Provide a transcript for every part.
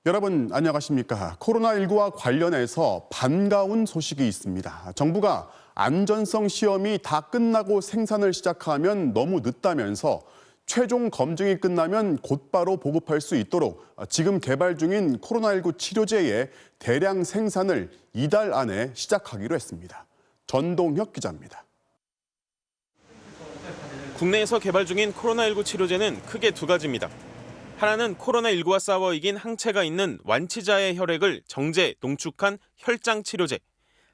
여러분 안녕하십니까? 코로나19와 관련해서 반가운 소식이 있습니다. 정부가 안전성 시험이 다 끝나고 생산을 시작하면 너무 늦다면서 최종 검증이 끝나면 곧바로 보급할 수 있도록 지금 개발 중인 코로나19 치료제의 대량 생산을 이달 안에 시작하기로 했습니다. 전동혁 기자입니다. 국내에서 개발 중인 코로나19 치료제는 크게 두 가지입니다. 하나는 코로나19와 싸워 이긴 항체가 있는 완치자의 혈액을 정제, 농축한 혈장 치료제.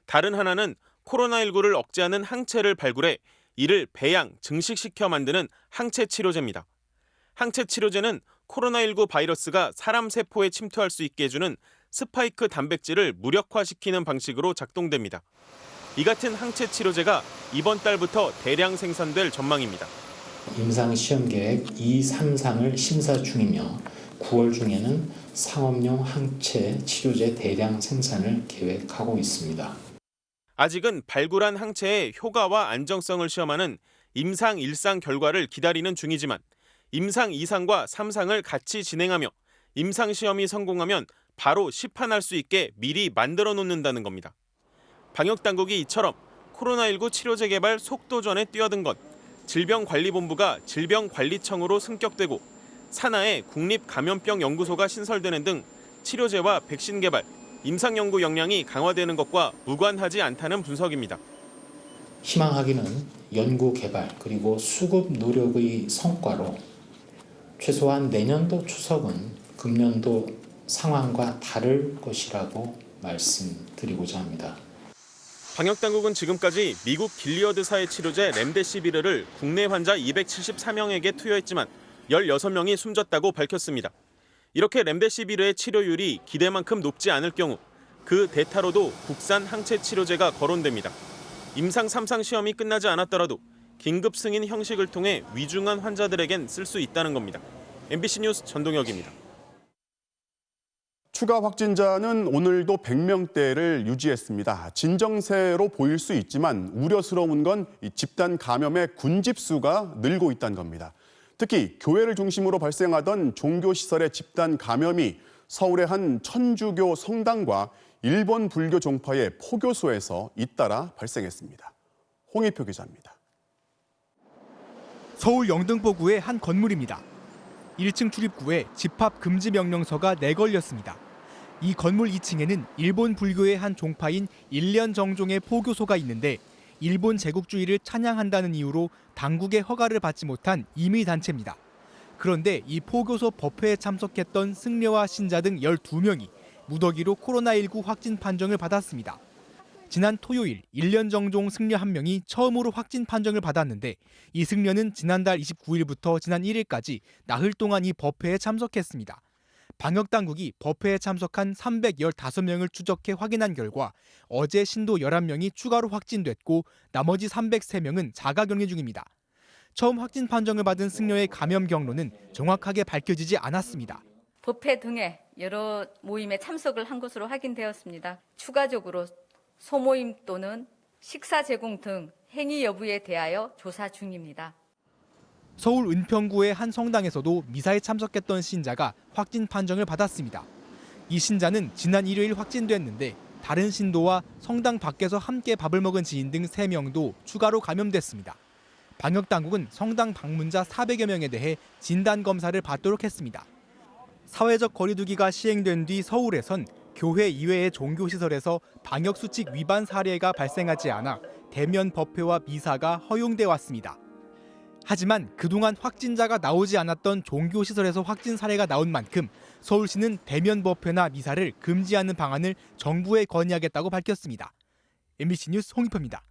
다른 하나는 코로나19를 억제하는 항체를 발굴해 이를 배양, 증식시켜 만드는 항체 치료제입니다. 항체 치료제는 코로나19 바이러스가 사람 세포에 침투할 수 있게 해주는 스파이크 단백질을 무력화시키는 방식으로 작동됩니다. 이 같은 항체 치료제가 이번 달부터 대량 생산될 전망입니다. 임상시험계획 2, 3상을 심사 중이며 9월 중에는 상업용 항체 치료제 대량 생산을 계획하고 있습니다. 아직은 발굴한 항체의 효과와 안정성을 시험하는 임상 1상 결과를 기다리는 중이지만 임상 2상과 3상을 같이 진행하며 임상 시험이 성공하면 바로 시판할 수 있게 미리 만들어 놓는다는 겁니다. 방역당국이 이처럼 코로나19 치료제 개발 속도전에 뛰어든 것, 질병관리본부가 질병관리청으로 승격되고 산하에 국립감염병연구소가 신설되는 등 치료제와 백신 개발, 임상연구 역량이 강화되는 것과 무관하지 않다는 분석입니다. 희망하기는 연구 개발 그리고 수급 노력의 성과로 최소한 내년도 추석은 금년도 상황과 다를 것이라고 말씀드리고자 합니다. 방역당국은 지금까지 미국 길리어드사의 치료제 렘데시비르를 국내 환자 274명에게 투여했지만 16명이 숨졌다고 밝혔습니다. 이렇게 렘데시비르의 치료율이 기대만큼 높지 않을 경우 그 대타로도 국산 항체 치료제가 거론됩니다. 임상 3상 시험이 끝나지 않았더라도 긴급 승인 형식을 통해 위중한 환자들에겐 쓸 수 있다는 겁니다. MBC 뉴스 전동혁입니다. 추가 확진자는 오늘도 100명대를 유지했습니다. 진정세로 보일 수 있지만 우려스러운 건 집단 감염의 군집수가 늘고 있다는 겁니다. 특히 교회를 중심으로 발생하던 종교시설의 집단 감염이 서울의 한 천주교 성당과 일본 불교 종파의 포교소에서 잇따라 발생했습니다. 홍희표 기자입니다. 서울 영등포구의 한 건물입니다. 1층 출입구에 집합 금지 명령서가 내걸렸습니다. 이 건물 2층에는 일본 불교의 한 종파인 일련 정종의 포교소가 있는데 일본 제국주의를 찬양한다는 이유로 당국의 허가를 받지 못한 임의단체입니다. 그런데 이 포교소 법회에 참석했던 승려와 신자 등 12명이 무더기로 코로나19 확진 판정을 받았습니다. 지난 토요일 일련 정종 승려 1명이 처음으로 확진 판정을 받았는데 이 승려는 지난달 29일부터 지난 1일까지 나흘 동안 이 법회에 참석했습니다. 방역당국이 법회에 참석한 315명을 추적해 확인한 결과 어제 신도 11명이 추가로 확진됐고 나머지 303명은 자가격리 중입니다. 처음 확진 판정을 받은 승려의 감염 경로는 정확하게 밝혀지지 않았습니다. 법회 등의 여러 모임에 참석을 한 것으로 확인되었습니다. 추가적으로 소모임 또는 식사 제공 등 행위 여부에 대하여 조사 중입니다. 서울 은평구의 한 성당에서도 미사에 참석했던 신자가 확진 판정을 받았습니다. 이 신자는 지난 일요일 확진됐는데 다른 신도와 성당 밖에서 함께 밥을 먹은 지인 등 3명도 추가로 감염됐습니다. 방역당국은 성당 방문자 400여 명에 대해 진단검사를 받도록 했습니다. 사회적 거리두기가 시행된 뒤 서울에선 교회 이외의 종교시설에서 방역수칙 위반 사례가 발생하지 않아 대면 법회와 미사가 허용돼 왔습니다. 하지만 그동안 확진자가 나오지 않았던 종교시설에서 확진 사례가 나온 만큼 서울시는 대면 법회나 미사를 금지하는 방안을 정부에 건의하겠다고 밝혔습니다. MBC 뉴스 홍희표입니다.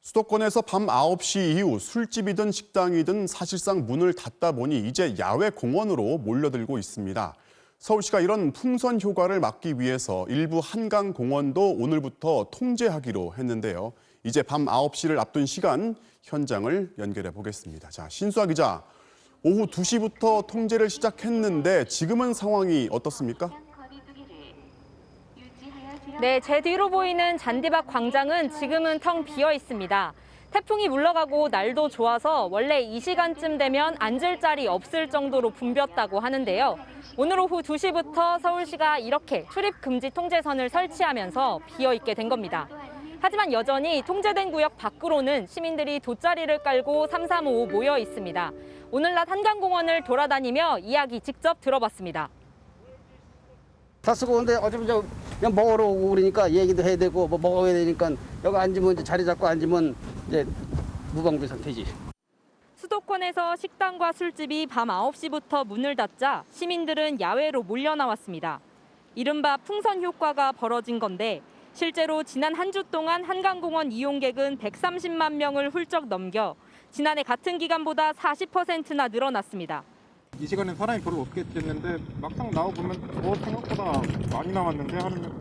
수도권에서 밤 9시 이후 술집이든 식당이든 사실상 문을 닫다 보니 이제 야외 공원으로 몰려들고 있습니다. 서울시가 이런 풍선 효과를 막기 위해서 일부 한강 공원도 오늘부터 통제하기로 했는데요. 이제 밤 9시를 앞둔 시간 현장을 연결해 보겠습니다. 자, 신수아 기자, 오후 2시부터 통제를 시작했는데 지금은 상황이 어떻습니까? 네, 제 뒤로 보이는 잔디밭 광장은 지금은 텅 비어 있습니다. 태풍이 물러가고 날도 좋아서 원래 이 시간쯤 되면 앉을 자리 없을 정도로 붐볐다고 하는데요. 오늘 오후 2시부터 서울시가 이렇게 출입 금지 통제선을 설치하면서 비어있게 된 겁니다. 하지만 여전히 통제된 구역 밖으로는 시민들이 돗자리를 깔고 삼삼오오 모여 있습니다. 오늘 낮 한강공원을 돌아다니며 이야기 직접 들어봤습니다. 다 쓰고 오는데 어차피 그냥 먹으러 오고 그러니까 얘기도 해야 되고 뭐 먹어야 되니까 여기 앉으면 이제 자리 잡고 앉으면 이제 무방비 상태지. 수도권에서 식당과 술집이 밤 9시부터 문을 닫자 시민들은 야외로 몰려 나왔습니다. 이른바 풍선 효과가 벌어진 건데 실제로 지난 한 주 동안 한강공원 이용객은 130만 명을 훌쩍 넘겨 지난해 같은 기간보다 40%나 늘어났습니다. 이 시간엔 사람이 별로 없겠지 했는데 막상 나와보면 생각보다 많이 나왔는데 하루는.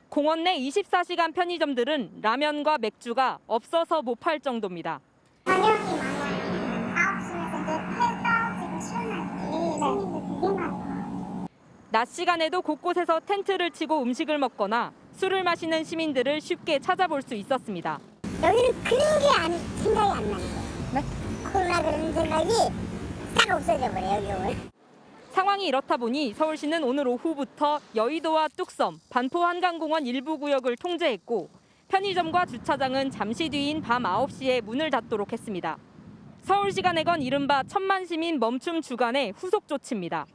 공원 내 24시간 편의점들은 라면과 맥주가 없어서 못 팔 정도입니다. 가격이 많아요. 9시에서 이제 해서 지금 시원하게 손님들 되게 많아요. 낮 시간에도 곳곳에서 텐트를 치고 음식을 먹거나 술을 마시는 시민들을 쉽게 찾아볼 수 있었습니다. 여기는 그런 게 생각이 안 나는 거예요. 네? 코로나 그런 생각이 싹 없어져 버려요, 여기 오늘. 상황이 이렇다 보니 서울시는 오늘 오후부터 여의도와 뚝섬, 반포 한강공원 일부 구역을 통제했고 편의점과 주차장은 잠시 뒤인 밤 9시에 문을 닫도록 했습니다. 서울시가 내건 이른바 천만 시민 멈춤 주간의 후속 조치입니다.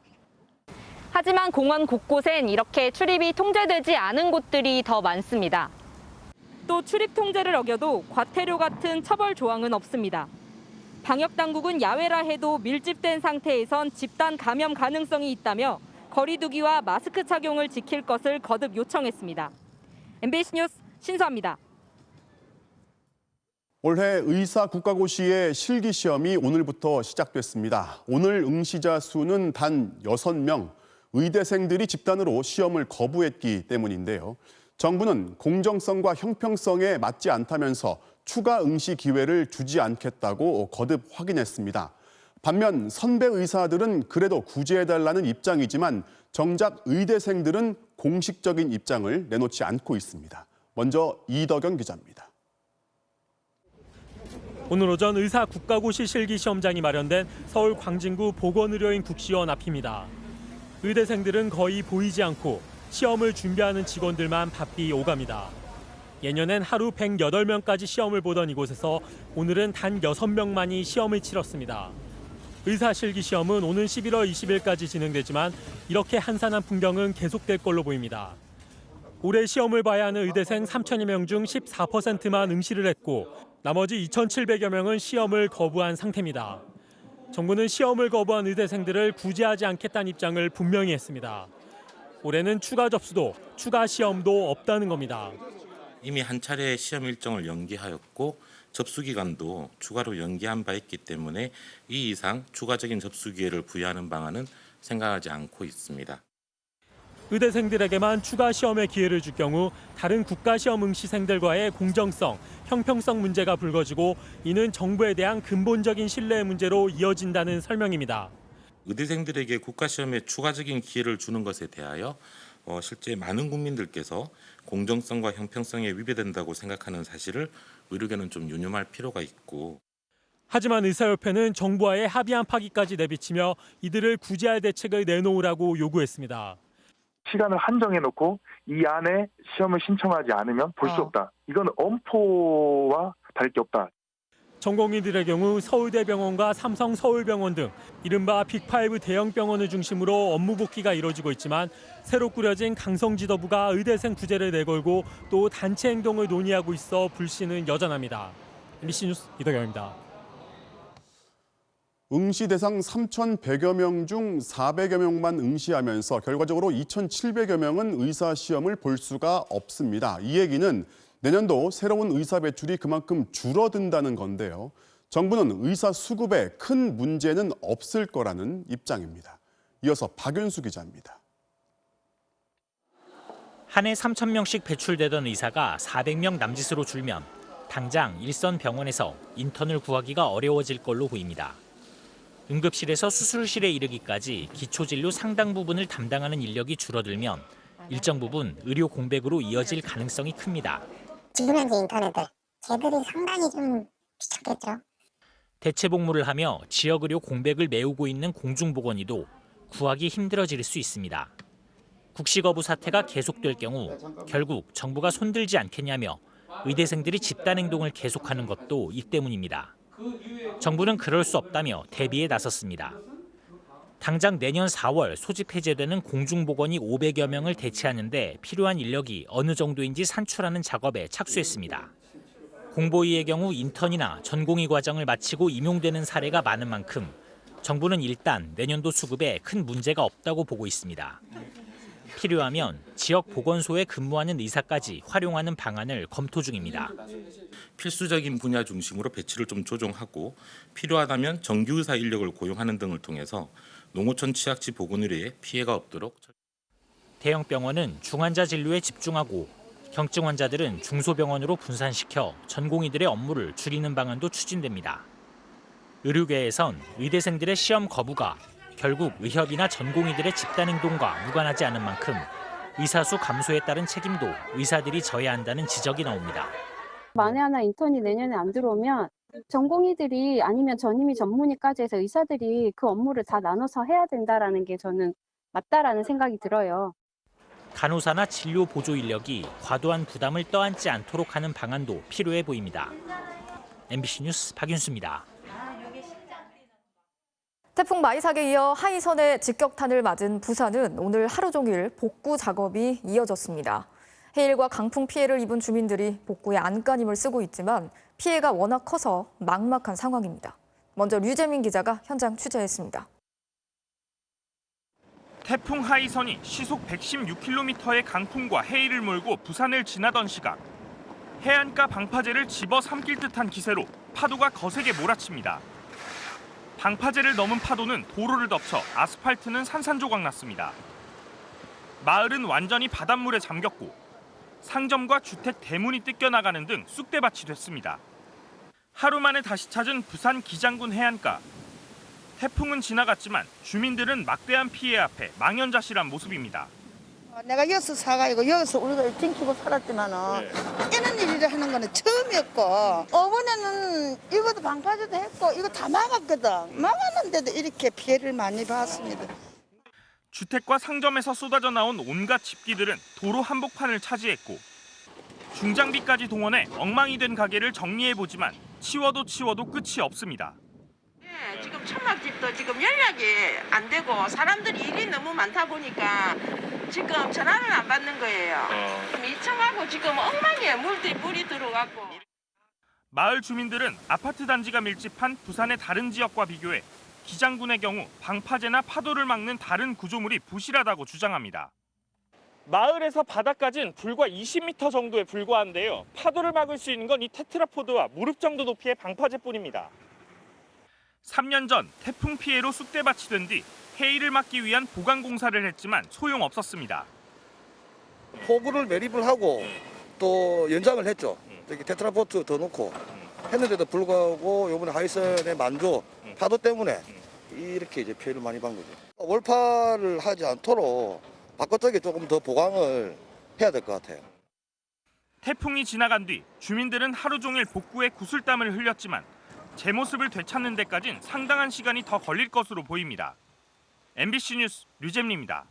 하지만 공원 곳곳엔 이렇게 출입이 통제되지 않은 곳들이 더 많습니다. 또 출입 통제를 어겨도 과태료 같은 처벌 조항은 없습니다. 방역당국은 야외라 해도 밀집된 상태에선 집단 감염 가능성이 있다며 거리 두기와 마스크 착용을 지킬 것을 거듭 요청했습니다. MBC 뉴스 신수아입니다. 올해 의사 국가고시의 실기시험이 오늘부터 시작됐습니다. 오늘 응시자 수는 단 6명, 의대생들이 집단으로 시험을 거부했기 때문인데요. 정부는 공정성과 형평성에 맞지 않다면서 추가 응시 기회를 주지 않겠다고 거듭 확인했습니다. 반면 선배 의사들은 그래도 구제해달라는 입장이지만 정작 의대생들은 공식적인 입장을 내놓지 않고 있습니다. 먼저 이덕영 기자입니다. 오늘 오전 의사 국가고시 실기시험장이 마련된 서울 광진구 보건의료인 국시원 앞입니다. 의대생들은 거의 보이지 않고 시험을 준비하는 직원들만 바삐 오갑니다. 예년엔 하루 108명까지 시험을 보던 이곳에서 오늘은 단 6명만이 시험을 치렀습니다. 의사 실기시험은 오는 11월 20일까지 진행되지만 이렇게 한산한 풍경은 계속될 걸로 보입니다. 올해 시험을 봐야 하는 의대생 3천여 명 중 14%만 응시를 했고 나머지 2,700여 명은 시험을 거부한 상태입니다. 정부는 시험을 거부한 의대생들을 구제하지 않겠다는 입장을 분명히 했습니다. 올해는 추가 접수도, 추가 시험도 없다는 겁니다. 이미 한 차례 시험 일정을 연기하였고 접수 기간도 추가로 연기한 바 있기 때문에 이 이상 추가적인 접수 기회를 부여하는 방안은 생각하지 않고 있습니다. 의대생들에게만 추가 시험의 기회를 줄 경우 다른 국가시험 응시생들과의 공정성, 형평성 문제가 불거지고 이는 정부에 대한 근본적인 신뢰의 문제로 이어진다는 설명입니다. 의대생들에게 국가시험에 추가적인 기회를 주는 것에 대하여 실제 많은 국민들께서 공정성과 형평성에 위배된다고 생각하는 사실을 의료계는 좀 유념할 필요가 있고. 하지만 의사협회는 정부와의 합의 안팎까지 내비치며 이들을 구제할 대책을 내놓으라고 요구했습니다. 시간을 한정해놓고 이 안에 시험을 신청하지 않으면 볼 수 없다. 이건 엄포와 다를 게 없다. 전공의들의 경우 서울대병원과 삼성서울병원 등 이른바 빅5 대형 병원을 중심으로 업무 복귀가 이뤄지고 있지만 새로 꾸려진 강성지도부가 의대생 구제를 내걸고 또 단체 행동을 논의하고 있어 불씨는 여전합니다. MBC 뉴스 이덕영입니다. 응시 대상 3,100여 명 중 400여 명만 응시하면서 결과적으로 2,700여 명은 의사시험을 볼 수가 없습니다. 이 얘기는 내년도 새로운 의사 배출이 그만큼 줄어든다는 건데요. 정부는 의사 수급에 큰 문제는 없을 거라는 입장입니다. 이어서 박윤수 기자입니다. 한 해 3,000명씩 배출되던 의사가 400명 남짓으로 줄면 당장 일선 병원에서 인턴을 구하기가 어려워질 걸로 보입니다. 응급실에서 수술실에 이르기까지 기초진료 상당 부분을 담당하는 인력이 줄어들면 일정 부분 의료 공백으로 이어질 가능성이 큽니다. 10분의 인턴애들 개들이 상당히 좀 귀찮겠죠. 대체복무를 하며 지역 의료 공백을 메우고 있는 공중보건의도 구하기 힘들어질 수 있습니다. 국시 거부 사태가 계속될 경우 결국 정부가 손들지 않겠냐며 의대생들이 집단 행동을 계속하는 것도 이 때문입니다. 정부는 그럴 수 없다며 대비에 나섰습니다. 당장 내년 4월 소집 해제되는 공중보건의 500여 명을 대체하는 데 필요한 인력이 어느 정도인지 산출하는 작업에 착수했습니다. 공보위의 경우 인턴이나 전공의 과정을 마치고 임용되는 사례가 많은 만큼 정부는 일단 내년도 수급에 큰 문제가 없다고 보고 있습니다. 필요하면 지역 보건소에 근무하는 의사까지 활용하는 방안을 검토 중입니다. 필수적인 분야 중심으로 배치를 좀 조정하고 필요하다면 정규의사 인력을 고용하는 등을 통해서 농어촌 취약지 보건의료에 피해가 없도록. 대형 병원은 중환자 진료에 집중하고 경증 환자들은 중소병원으로 분산시켜 전공의들의 업무를 줄이는 방안도 추진됩니다. 의료계에선 의대생들의 시험 거부가 결국 의협이나 전공의들의 집단 행동과 무관하지 않은 만큼 의사 수 감소에 따른 책임도 의사들이 져야 한다는 지적이 나옵니다. 만에 하나 인턴이 내년에 안 들어오면 전공의들이 아니면 전임의 전문의까지 해서 의사들이 그 업무를 다 나눠서 해야 된다라는 게 저는 맞다라는 생각이 들어요. 간호사나 진료 보조 인력이 과도한 부담을 떠안지 않도록 하는 방안도 필요해 보입니다. MBC 뉴스 박윤수입니다. 태풍 마이삭에 이어 하이선의 직격탄을 맞은 부산은 오늘 하루 종일 복구 작업이 이어졌습니다. 해일과 강풍 피해를 입은 주민들이 복구에 안간힘을 쓰고 있지만 피해가 워낙 커서 막막한 상황입니다. 먼저 류재민 기자가 현장 취재했습니다. 태풍 하이선이 시속 116km의 강풍과 해일을 몰고 부산을 지나던 시각. 해안가 방파제를 집어삼킬 듯한 기세로 파도가 거세게 몰아칩니다. 방파제를 넘은 파도는 도로를 덮쳐 아스팔트는 산산조각 났습니다. 마을은 완전히 바닷물에 잠겼고 상점과 주택 대문이 뜯겨나가는 등 쑥대밭이 됐습니다. 하루 만에 다시 찾은 부산 기장군 해안가. 태풍은 지나갔지만 주민들은 막대한 피해 앞에 망연자실한 모습입니다. 내가 여기서 사가지고 여기서 우리가 ting키고 살았지만은 이런 일을 하는 거는 처음이었고 이번에는 이것도 방파제도 했고 이거 다 막았거든. 막았는데도 이렇게 피해를 많이 봤습니다. 주택과 상점에서 쏟아져 나온 온갖 집기들은 도로 한복판을 차지했고 중장비까지 동원해 엉망이 된 가게를 정리해보지만 치워도 끝이 없습니다. 지금 천막집도 지금 연락이 안 되고 사람들이 일이 너무 많다 보니까 지금 전화를 안 받는 거예요. 2층하고 지금 엉망이에요. 물이 들어가고. 마을 주민들은 아파트 단지가 밀집한 부산의 다른 지역과 비교해 기장군의 경우 방파제나 파도를 막는 다른 구조물이 부실하다고 주장합니다. 마을에서 바다까지는 불과 20m 정도에 불과한데요. 파도를 막을 수 있는 건 이 테트라포드와 무릎 정도 높이의 방파제뿐입니다. 3년 전 태풍 피해로 쑥대밭이 된 뒤 해일을 막기 위한 보강 공사를 했지만 소용없었습니다. 포구를 매립을 하고 또 연장을 했죠. 저기 테트라포트 더 넣고 했는데도 불구하고 이번에 하이선의 만조 파도 때문에 이렇게 이제 피해를 많이 본 거죠. 월파를 하지 않도록 바깥쪽에 조금 더 보강을 해야 될 것 같아요. 태풍이 지나간 뒤 주민들은 하루 종일 복구에 구슬땀을 흘렸지만 제 모습을 되찾는 데까진 상당한 시간이 더 걸릴 것으로 보입니다. MBC 뉴스 류잼리입니다.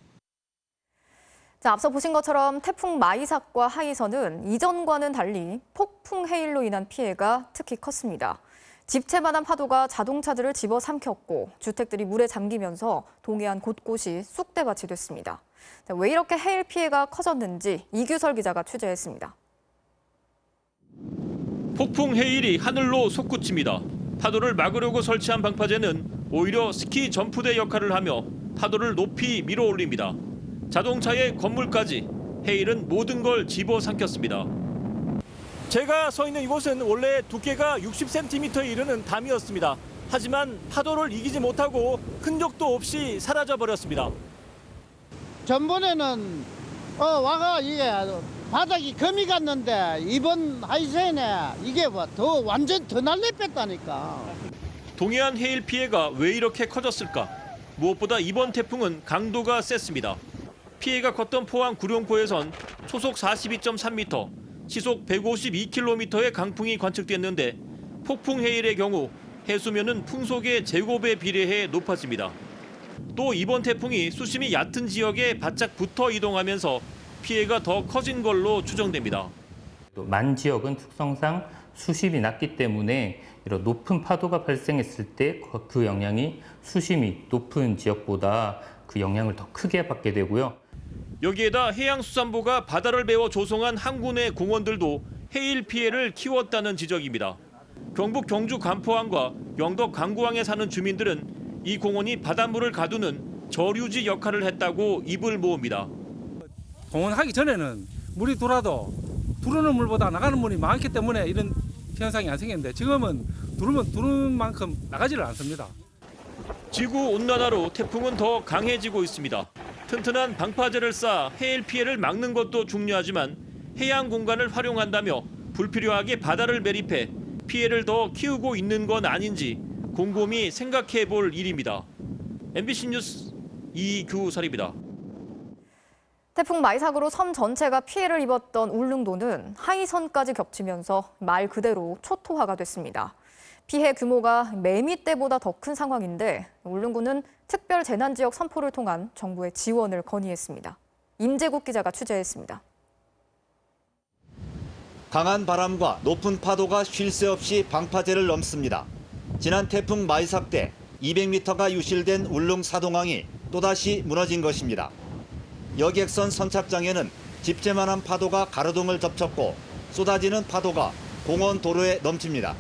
자, 앞서 보신 것처럼 태풍 마이삭과 하이선은 이전과는 달리 폭풍 해일로 인한 피해가 특히 컸습니다. 집채만한 파도가 자동차들을 집어삼켰고 주택들이 물에 잠기면서 동해안 곳곳이 쑥대밭이 됐습니다. 자, 왜 이렇게 해일 피해가 커졌는지 이규설 기자가 취재했습니다. 폭풍 해일이 하늘로 솟구칩니다. 파도를 막으려고 설치한 방파제는 오히려 스키 점프대 역할을 하며 파도를 높이 밀어올립니다. 자동차에 건물까지 해일은 모든 걸 집어삼켰습니다. 제가 서 있는 이곳은 원래 두께가 60cm에 이르는 담이었습니다. 하지만 파도를 이기지 못하고 흔적도 없이 사라져버렸습니다. 전번에는 와가 이게 바닥이 금이 갔는데 이번 하이센에 이게 더 완전 더 날려 뺐다니까. 동해안 해일 피해가 왜 이렇게 커졌을까? 무엇보다 이번 태풍은 강도가 셌습니다. 피해가 컸던 포항 구룡포에선 초속 42.3m, 시속 152km의 강풍이 관측됐는데 폭풍 해일의 경우 해수면은 풍속의 제곱에 비례해 높아집니다. 또 이번 태풍이 수심이 얕은 지역에 바짝 붙어 이동하면서 피해가 더 커진 걸로 추정됩니다. 만 지역은 특성상 수심이 낮기 때문에 이런 높은 파도가 발생했을 때 그 영향이 수심이 높은 지역보다 그 영향을 더 크게 받게 되고요. 여기에다 해양수산부가 바다를 메워 조성한 항구 내 공원들도 해일 피해를 키웠다는 지적입니다. 경북 경주 간포항과 영덕 강구항에 사는 주민들은 이 공원이 바닷물을 가두는 저류지 역할을 했다고 입을 모읍니다. 공원 하기 전에는 물이 들어도 들어오는 물보다 나가는 물이 많기 때문에 이런 현상이 안 생겼는데 지금은 들어오면 들어오는 만큼 나가지를 않습니다. 지구온난화로 태풍은 더 강해지고 있습니다. 튼튼한 방파제를 쌓아 해일 피해를 막는 것도 중요하지만 해양 공간을 활용한다며 불필요하게 바다를 매립해 피해를 더 키우고 있는 건 아닌지 곰곰이 생각해 볼 일입니다. MBC 뉴스 이규설입니다. 태풍 마이삭으로 섬 전체가 피해를 입었던 울릉도는 하이선까지 겹치면서 말 그대로 초토화가 됐습니다. 피해 규모가 매미 때보다 더 큰 상황인데 울릉도는 특별 재난지역 선포를 통한 정부의 지원을 건의했습니다. 임재국 기자가 취재했습니다. 강한 바람과 높은 파도가 쉴 새 없이 방파제를 넘습니다. 지난 태풍 마이삭 때 200m가 유실된 울릉 사동항이 또다시 무너진 것입니다. 여객선 선착장에는 집채만한 파도가 가로등을 덮쳤고 쏟아지는 파도가 공원 도로에 넘칩니다.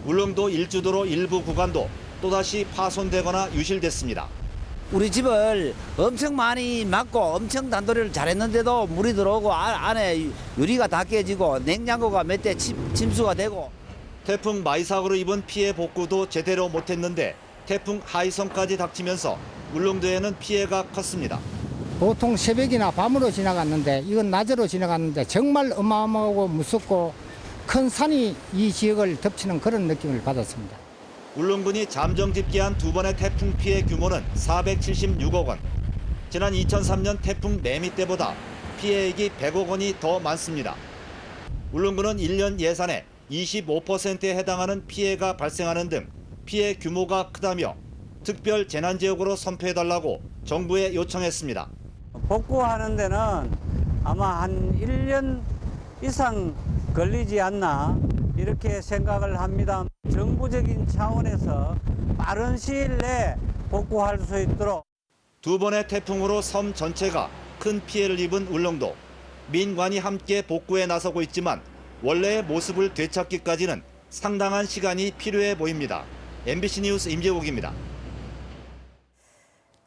울릉도 일주도로 일부 구간도 또다시 파손되거나 유실됐습니다. 우리 집을 엄청 많이 막고 엄청 단도리를 잘했는데도 물이 들어오고 안에 유리가 다 깨지고 냉장고가 몇 대 침수가 되고. 태풍 마이삭으로 입은 피해 복구도 제대로 못했는데 태풍 하이선까지 닥치면서 울릉도에는 피해가 컸습니다. 보통 새벽이나 밤으로 지나갔는데 이건 낮으로 지나갔는데 정말 어마어마하고 무섭고 큰 산이 이 지역을 덮치는 그런 느낌을 받았습니다. 울릉군이 잠정 집계한 두 번의 태풍 피해 규모는 476억 원. 지난 2003년 태풍 매미 때보다 피해액이 100억 원이 더 많습니다. 울릉군은 1년 예산의 25%에 해당하는 피해가 발생하는 등 피해 규모가 크다며 특별 재난지역으로 선포해달라고 정부에 요청했습니다. 복구하는 데는 아마 한 1년 이상 걸리지 않나 이렇게 생각을 합니다. 정부적인 차원에서 빠른 시일 내에 복구할 수 있도록. 두 번의 태풍으로 섬 전체가 큰 피해를 입은 울릉도. 민관이 함께 복구에 나서고 있지만 원래의 모습을 되찾기까지는 상당한 시간이 필요해 보입니다. MBC 뉴스 임재국입니다.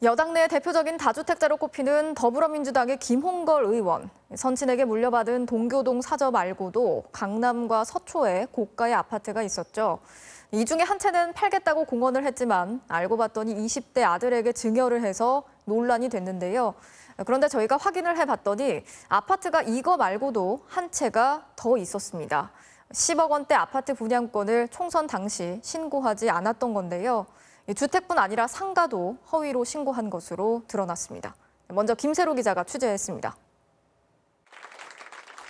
여당 내 대표적인 다주택자로 꼽히는 더불어민주당의 김홍걸 의원. 선친에게 물려받은 동교동 사저 말고도 강남과 서초에 고가의 아파트가 있었죠. 이 중에 한 채는 팔겠다고 공언을 했지만 알고 봤더니 20대 아들에게 증여를 해서 논란이 됐는데요. 그런데 저희가 확인을 해봤더니 아파트가 이거 말고도 한 채가 더 있었습니다. 10억 원대 아파트 분양권을 총선 당시 신고하지 않았던 건데요. 주택뿐 아니라 상가도 허위로 신고한 것으로 드러났습니다. 먼저 김세로 기자가 취재했습니다.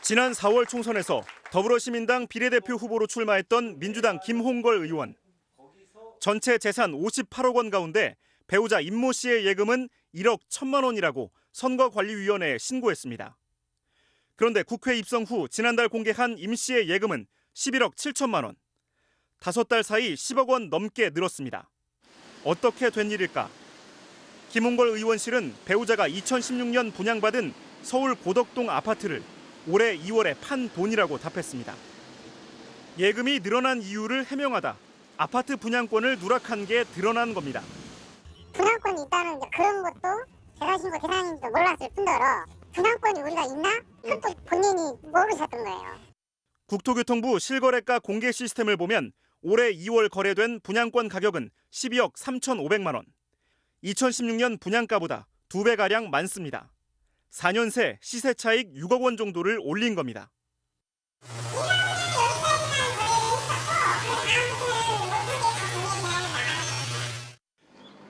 지난 4월 총선에서 더불어시민당 비례대표 후보로 출마했던 민주당 김홍걸 의원. 전체 재산 58억 원 가운데 배우자 임모 씨의 예금은 1억 1천만 원이라고 선거관리위원회에 신고했습니다. 그런데 국회 입성 후 지난달 공개한 임 씨의 예금은 11억 7천만 원. 5달 사이 10억 원 넘게 늘었습니다. 어떻게 된 일일까? 김홍걸 의원실은 배우자가 2016년 분양받은 서울 고덕동 아파트를 올해 2월에 판 돈이라고 답했습니다. 예금이 늘어난 이유를 해명하다 아파트 분양권을 누락한 게 드러난 겁니다. 분양권이 있다는 그런 것도 제가 신고 대상인지도 몰랐을 뿐더러 분양권이 우리가 있나? 그것도 본인이 모르셨던 거예요. 국토교통부 실거래가 공개 시스템을 보면 올해 2월 거래된 분양권 가격은 12억 3,500만 원. 2016년 분양가보다 2배가량 많습니다. 4년 새 시세 차익 6억 원 정도를 올린 겁니다.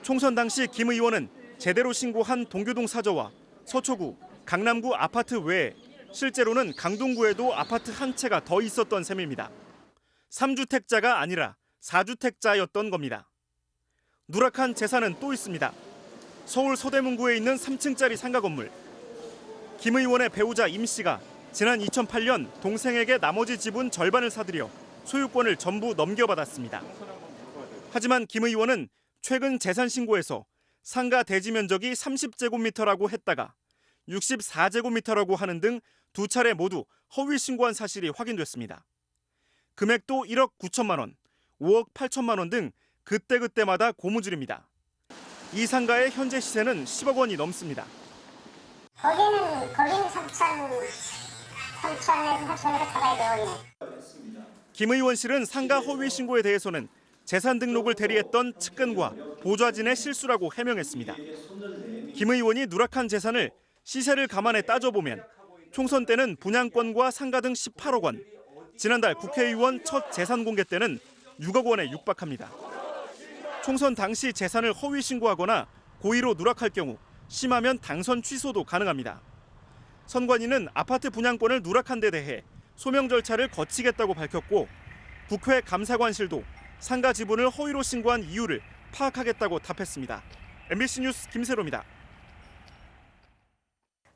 총선 당시 김 의원은 제대로 신고한 동교동 사저와 서초구, 강남구 아파트 외에 실제로는 강동구에도 아파트 한 채가 더 있었던 셈입니다. 3주택자가 아니라 4주택자였던 겁니다. 누락한 재산은 또 있습니다. 서울 서대문구에 있는 3층짜리 상가 건물. 김 의원의 배우자 임 씨가 지난 2008년 동생에게 나머지 지분 절반을 사들여 소유권을 전부 넘겨받았습니다. 하지만 김 의원은 최근 재산 신고에서 상가 대지 면적이 30제곱미터라고 했다가 64제곱미터라고 하는 등 두 차례 모두 허위 신고한 사실이 확인됐습니다. 금액도 1억 9천만 원, 5억 8천만 원 등 그때그때마다 고무줄입니다. 이 상가의 현재 시세는 10억 원이 넘습니다. 거기는 3천에서 4천에서 잡아야 돼요. 김 의원실은 상가 허위 신고에 대해서는 재산 등록을 대리했던 측근과 보좌진의 실수라고 해명했습니다. 김 의원이 누락한 재산을 시세를 감안해 따져보면 총선 때는 분양권과 상가 등 18억 원, 지난달 국회의원 첫 재산 공개 때는 6억 원에 육박합니다. 총선 당시 재산을 허위 신고하거나 고의로 누락할 경우 심하면 당선 취소도 가능합니다. 선관위는 아파트 분양권을 누락한 데 대해 소명 절차를 거치겠다고 밝혔고 국회 감사관실도 상가 지분을 허위로 신고한 이유를 파악하겠다고 답했습니다. MBC 뉴스 김세로입니다.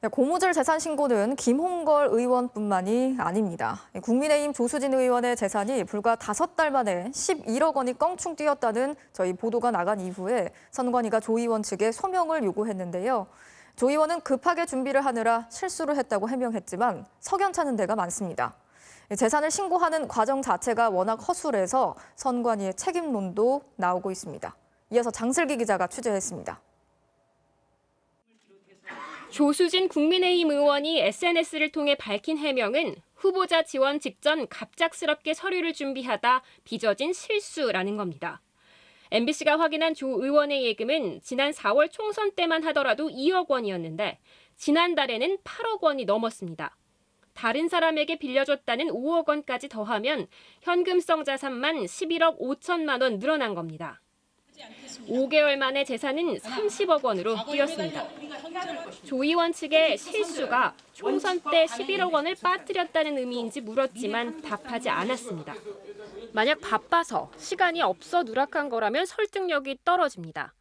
네, 고무줄 재산 신고는 김홍걸 의원뿐만이 아닙니다. 국민의힘 조수진 의원의 재산이 불과 5달 만에 11억 원이 껑충 뛰었다는 저희 보도가 나간 이후에 선관위가 조 의원 측에 소명을 요구했는데요. 조 의원은 급하게 준비를 하느라 실수를 했다고 해명했지만 석연찮은 데가 많습니다. 재산을 신고하는 과정 자체가 워낙 허술해서 선관위의 책임론도 나오고 있습니다. 이어서 장슬기 기자가 취재했습니다. 조수진 국민의힘 의원이 SNS를 통해 밝힌 해명은 후보자 지원 직전 갑작스럽게 서류를 준비하다 빚어진 실수라는 겁니다. MBC가 확인한 조 의원의 예금은 지난 4월 총선 때만 하더라도 2억 원이었는데 지난달에는 8억 원이 넘었습니다. 다른 사람에게 빌려줬다는 5억 원까지 더하면 현금성 자산만 11억 5천만 원 늘어난 겁니다. 5개월 만에 재산은 30억 원으로 뛰었습니다. 조 의원 측의 실수가 총선 때 11억 원을 빠뜨렸다는 의미인지 물었지만 답하지 않았습니다. 만약 바빠서 시간이 없어 누락한 거라면 설득력이 떨어집니다.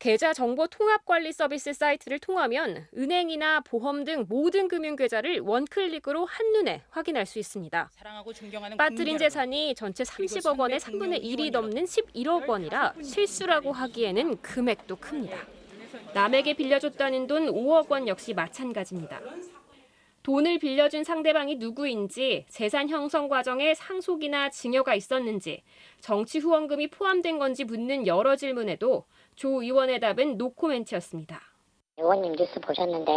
계좌정보통합관리 서비스 사이트를 통하면 은행이나 보험 등 모든 금융계좌를 원클릭으로 한눈에 확인할 수 있습니다. 빠뜨린 재산이 전체 30억 원의 3분의 1이 넘는 11억 원이라 실수라고 하기에는 금액도 큽니다. 남에게 빌려줬다는 돈 5억 원 역시 마찬가지입니다. 돈을 빌려준 상대방이 누구인지, 재산 형성 과정에 상속이나 증여가 있었는지, 정치 후원금이 포함된 건지 묻는 여러 질문에도 조 의원의 답은 노코멘트였습니다. 의원님 뉴스 보셨는데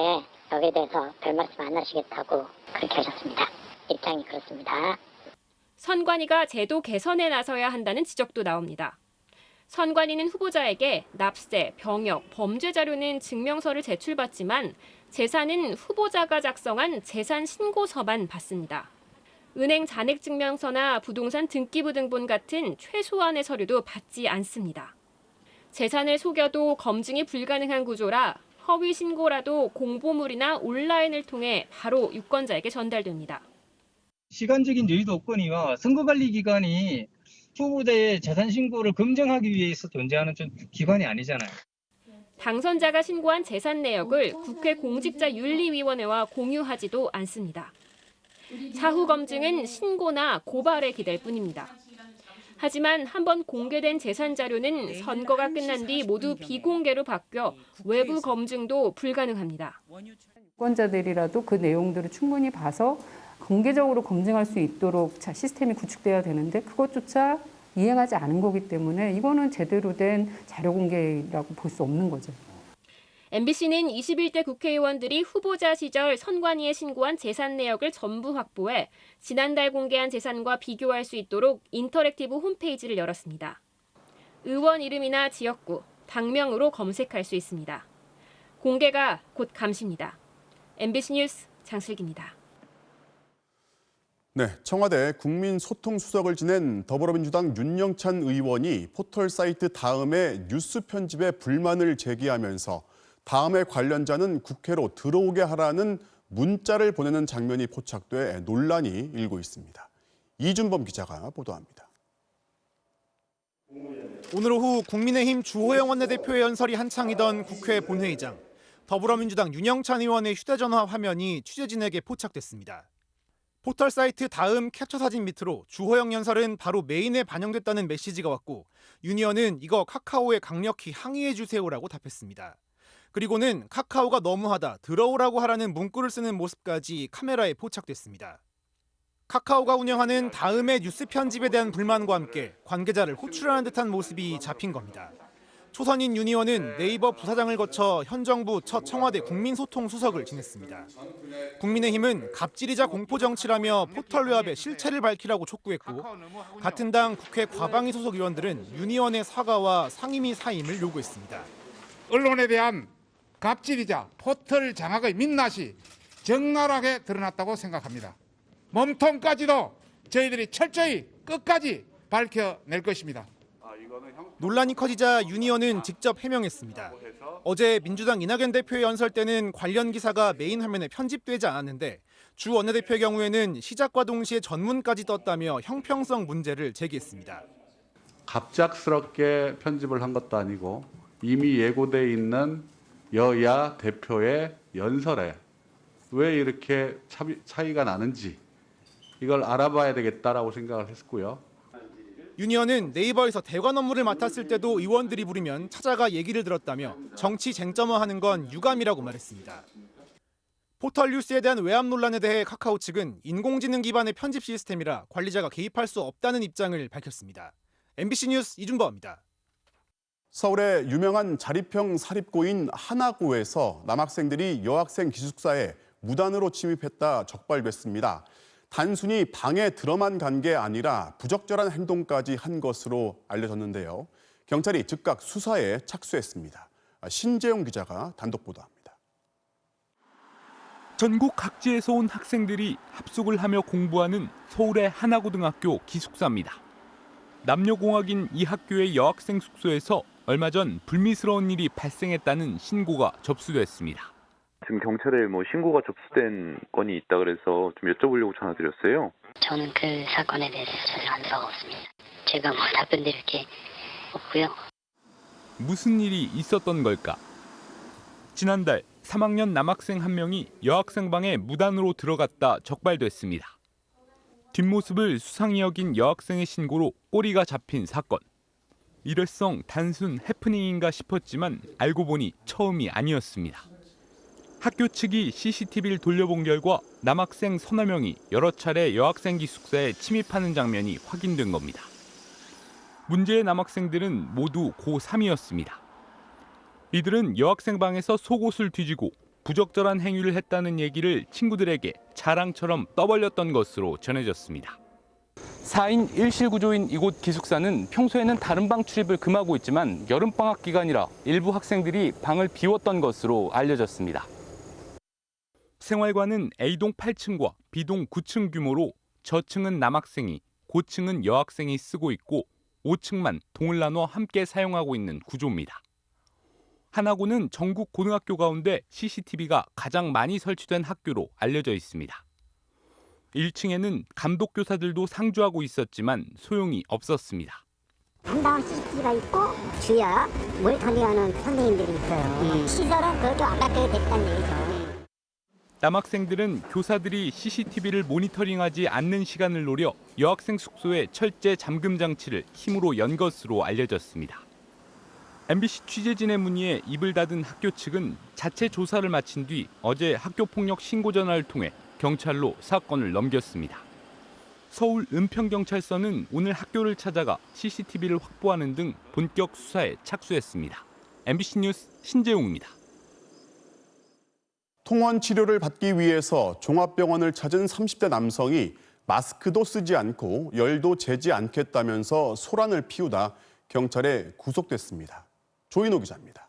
여기에 대해서 별 말씀 안 하시겠다고 그렇게 하셨습니다. 입장이 그렇습니다. 선관위가 제도 개선에 나서야 한다는 지적도 나옵니다. 선관위는 후보자에게 납세, 병역, 범죄 자료는 증명서를 제출받지만 재산은 후보자가 작성한 재산 신고서만 받습니다. 은행 잔액증명서나 부동산 등기부 등본 같은 최소한의 서류도 받지 않습니다. 재산을 속여도 검증이 불가능한 구조라 허위 신고라도 공보물이나 온라인을 통해 바로 유권자에게 전달됩니다. 시간적인 여유도 없거니와 선거관리기관이 후보자의 재산 신고를 검증하기 위해서 존재하는 좀 기관이 아니잖아요. 당선자가 신고한 재산 내역을 국회 공직자윤리위원회와 공유하지도 않습니다. 사후 검증은 신고나 고발에 기댈 뿐입니다. 하지만 한번 공개된 재산 자료는 선거가 끝난 뒤 모두 비공개로 바뀌어 외부 검증도 불가능합니다. 유권자들이라도 그 내용들을 충분히 봐서 공개적으로 검증할 수 있도록 시스템이 구축돼야 되는데 그것조차 이행하지 않은 거기 때문에 이거는 제대로 된 자료 공개라고 볼 수 없는 거죠. MBC는 21대 국회의원들이 후보자 시절 선관위에 신고한 재산 내역을 전부 확보해 지난달 공개한 재산과 비교할 수 있도록 인터랙티브 홈페이지를 열었습니다. 의원 이름이나 지역구, 당명으로 검색할 수 있습니다. 공개가 곧 감시입니다. MBC 뉴스 장슬기입니다. 네, 청와대 국민소통수석을 지낸 더불어민주당 윤영찬 의원이 포털 사이트 다음의 뉴스 편집에 불만을 제기하면서 다음에 관련자는 국회로 들어오게 하라는 문자를 보내는 장면이 포착돼 논란이 일고 있습니다. 이준범 기자가 보도합니다. 오늘 오후 국민의힘 주호영 원내대표의 연설이 한창이던 국회 본회의장. 더불어민주당 윤영찬 의원의 휴대전화 화면이 취재진에게 포착됐습니다. 포털 사이트 다음 캡처 사진 밑으로 주호영 연설은 바로 메인에 반영됐다는 메시지가 왔고 윤 의원은 이거 카카오에 강력히 항의해 주세요라고 답했습니다. 그리고는 카카오가 너무하다, 들어오라고 하라는 문구를 쓰는 모습까지 카메라에 포착됐습니다. 카카오가 운영하는 다음의 뉴스 편집에 대한 불만과 함께 관계자를 호출하는 듯한 모습이 잡힌 겁니다. 초선인 윤 의원은 네이버 부사장을 거쳐 현 정부 첫 청와대 국민소통수석을 지냈습니다. 국민의힘은 갑질이자 공포정치라며 포털 외압의 실체를 밝히라고 촉구했고 같은 당 국회 과방위 소속 의원들은 윤 의원의 사과와 상임위 사임을 요구했습니다. 언론에 대한 갑질이자 포털 장악의 민낯이 적나라하게 드러났다고 생각합니다. 몸통까지도 저희들이 철저히 끝까지 밝혀낼 것입니다. 논란이 커지자 윤 의원은 직접 해명했습니다. 어제 민주당 이낙연 대표의 연설 때는 관련 기사가 메인 화면에 편집되지 않았는데 주 원내대표의 경우에는 시작과 동시에 전문까지 떴다며 형평성 문제를 제기했습니다. 갑작스럽게 편집을 한 것도 아니고 이미 예고돼 있는 여야 대표의 연설에 왜 이렇게 차이가 나는지 이걸 알아봐야 되겠다라고 생각을 했고요. 윤 의원은 네이버에서 대관 업무를 맡았을 때도 의원들이 부르면 찾아가 얘기를 들었다며 정치 쟁점화하는 건 유감이라고 말했습니다. 포털 뉴스에 대한 외압 논란에 대해 카카오 측은 인공지능 기반의 편집 시스템이라 관리자가 개입할 수 없다는 입장을 밝혔습니다. MBC 뉴스 이준범입니다. 서울의 유명한 자립형 사립고인 하나고에서 남학생들이 여학생 기숙사에 무단으로 침입했다 적발됐습니다. 단순히 방에 들어만 간 게 아니라 부적절한 행동까지 한 것으로 알려졌는데요. 경찰이 즉각 수사에 착수했습니다. 신재용 기자가 단독 보도합니다. 전국 각지에서 온 학생들이 합숙을 하며 공부하는 서울의 하나고등학교 기숙사입니다. 남녀공학인 이 학교의 여학생 숙소에서 얼마 전 불미스러운 일이 발생했다는 신고가 접수됐습니다. 지금 경찰에 신고가 접수된 건이 있다 그래서 좀 여쭤보려고 전화드렸어요. 저는 그 사건에 대해서 전혀 아는 바가 없습니다. 제가 답변드릴 게 없고요. 무슨 일이 있었던 걸까? 지난달 3학년 남학생 한 명이 여학생 방에 무단으로 들어갔다 적발됐습니다. 뒷모습을 수상히 여긴 여학생의 신고로 꼬리가 잡힌 사건. 일회성 단순 해프닝인가 싶었지만 알고 보니 처음이 아니었습니다. 학교 측이 CCTV를 돌려본 결과 남학생 서너 명이 여러 차례 여학생 기숙사에 침입하는 장면이 확인된 겁니다. 문제의 남학생들은 모두 고3이었습니다. 이들은 여학생 방에서 속옷을 뒤지고 부적절한 행위를 했다는 얘기를 친구들에게 자랑처럼 떠벌렸던 것으로 전해졌습니다. 4인 1실 구조인 이곳 기숙사는 평소에는 다른 방 출입을 금하고 있지만 여름방학 기간이라 일부 학생들이 방을 비웠던 것으로 알려졌습니다. 생활관은 A동 8층과 B동 9층 규모로 저층은 남학생이, 고층은 여학생이 쓰고 있고 5층만 동을 나눠 함께 사용하고 있는 구조입니다. 하나고는 전국 고등학교 가운데 CCTV가 가장 많이 설치된 학교로 알려져 있습니다. 1층에는 감독교사들도 상주하고 있었지만 소용이 없었습니다. 담당 CCTV가 있고 주위에 모니터링하는 선생님들이 있어요. 시설은 그렇게 완벽하게 됐다는 얘기죠. 남학생들은 교사들이 CCTV를 모니터링하지 않는 시간을 노려 여학생 숙소에 철제 잠금 장치를 힘으로 연 것으로 알려졌습니다. MBC 취재진의 문의에 입을 닫은 학교 측은 자체 조사를 마친 뒤 어제 학교폭력 신고 전화를 통해 경찰로 사건을 넘겼습니다. 서울 은평경찰서는 오늘 학교를 찾아가 CCTV를 확보하는 등 본격 수사에 착수했습니다. MBC 뉴스 신재웅입니다. 통원 치료를 받기 위해서 종합병원을 찾은 30대 남성이 마스크도 쓰지 않고 열도 재지 않겠다면서 소란을 피우다 경찰에 구속됐습니다. 조인호 기자입니다.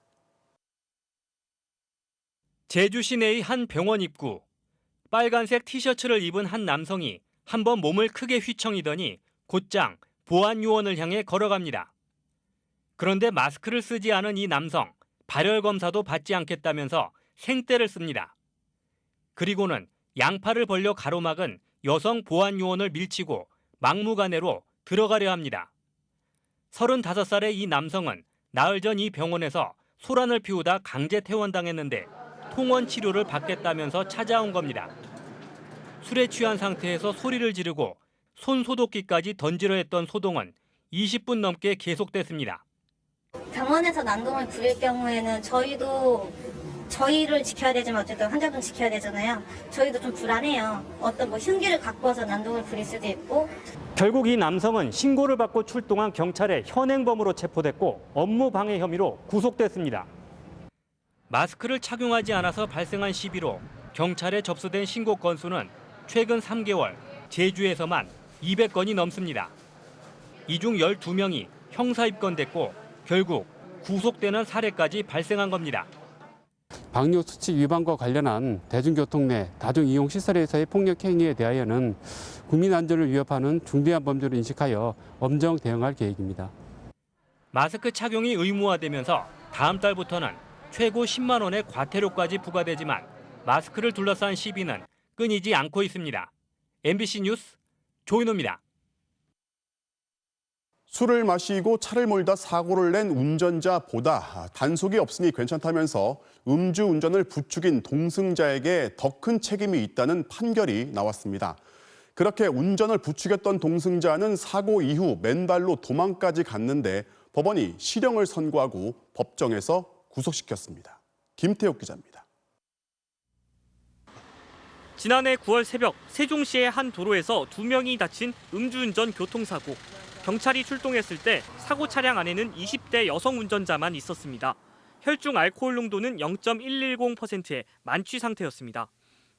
제주 시내의 한 병원 입구. 빨간색 티셔츠를 입은 한 남성이 한번 몸을 크게 휘청이더니 곧장 보안 요원을 향해 걸어갑니다. 그런데 마스크를 쓰지 않은 이 남성, 발열 검사도 받지 않겠다면서 생떼를 씁니다. 그리고는 양팔을 벌려 가로막은 여성 보안 요원을 밀치고 막무가내로 들어가려 합니다. 35살의 이 남성은 나흘 전 이 병원에서 소란을 피우다 강제 퇴원당했는데 통원 치료를 받겠다면서 찾아온 겁니다. 술에 취한 상태에서 소리를 지르고 손 소독기까지 던지려 했던 소동은 20분 넘게 계속됐습니다. 병원에서 난동을 부릴 경우에는 저희도 저희를 지켜야 되지만 어쨌든 환자분 지켜야 되잖아요. 저희도 좀 불안해요. 어떤 흉기를 갖고 와서 난동을 부릴 수도 있고. 결국 이 남성은 신고를 받고 출동한 경찰에 현행범으로 체포됐고 업무 방해 혐의로 구속됐습니다. 마스크를 착용하지 않아서 발생한 시비로 경찰에 접수된 신고 건수는 최근 3개월 제주에서만 200건이 넘습니다. 이 중 12명이 형사 입건됐고 결국 구속되는 사례까지 발생한 겁니다. 방역수칙 위반과 관련한 대중교통 내 다중이용시설에서의 폭력 행위에 대하여는 국민 안전을 위협하는 중대한 범죄로 인식하여 엄정 대응할 계획입니다. 마스크 착용이 의무화되면서 다음 달부터는 최고 10만 원의 과태료까지 부과되지만 마스크를 둘러싼 시비는 끊이지 않고 있습니다. MBC 뉴스 조인호입니다. 술을 마시고 차를 몰다 사고를 낸 운전자보다 단속이 없으니 괜찮다면서 음주운전을 부추긴 동승자에게 더 큰 책임이 있다는 판결이 나왔습니다. 그렇게 운전을 부추겼던 동승자는 사고 이후 맨발로 도망까지 갔는데 법원이 실형을 선고하고 법정에서 구속시켰습니다. 김태욱 기자입니다. 지난해 9월 새벽 세종시의 한 도로에서 2명이 다친 음주운전 교통사고. 경찰이 출동했을 때 사고 차량 안에는 20대 여성 운전자만 있었습니다. 혈중 알코올 농도는 0.110%의 만취 상태였습니다.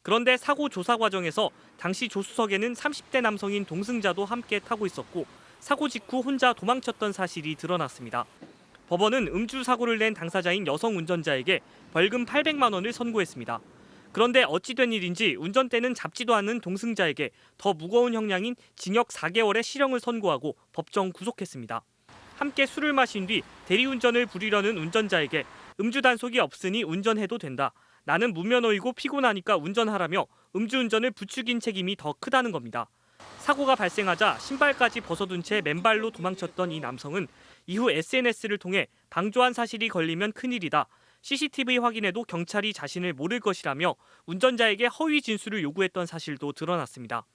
그런데 사고 조사 과정에서 당시 조수석에는 30대 남성인 동승자도 함께 타고 있었고 사고 직후 혼자 도망쳤던 사실이 드러났습니다. 법원은 음주 사고를 낸 당사자인 여성 운전자에게 벌금 800만 원을 선고했습니다. 그런데 어찌 된 일인지 운전대는 잡지도 않는 동승자에게 더 무거운 형량인 징역 4개월의 실형을 선고하고 법정 구속했습니다. 함께 술을 마신 뒤 대리운전을 부리려는 운전자에게 음주 단속이 없으니 운전해도 된다. 나는 무면허이고 피곤하니까 운전하라며 음주운전을 부추긴 책임이 더 크다는 겁니다. 사고가 발생하자 신발까지 벗어둔 채 맨발로 도망쳤던 이 남성은 이후 SNS를 통해 방조한 사실이 걸리면 큰일이다. CCTV 확인에도 경찰이 자신을 모를 것이라며 운전자에게 허위 진술을 요구했던 사실도 드러났습니다.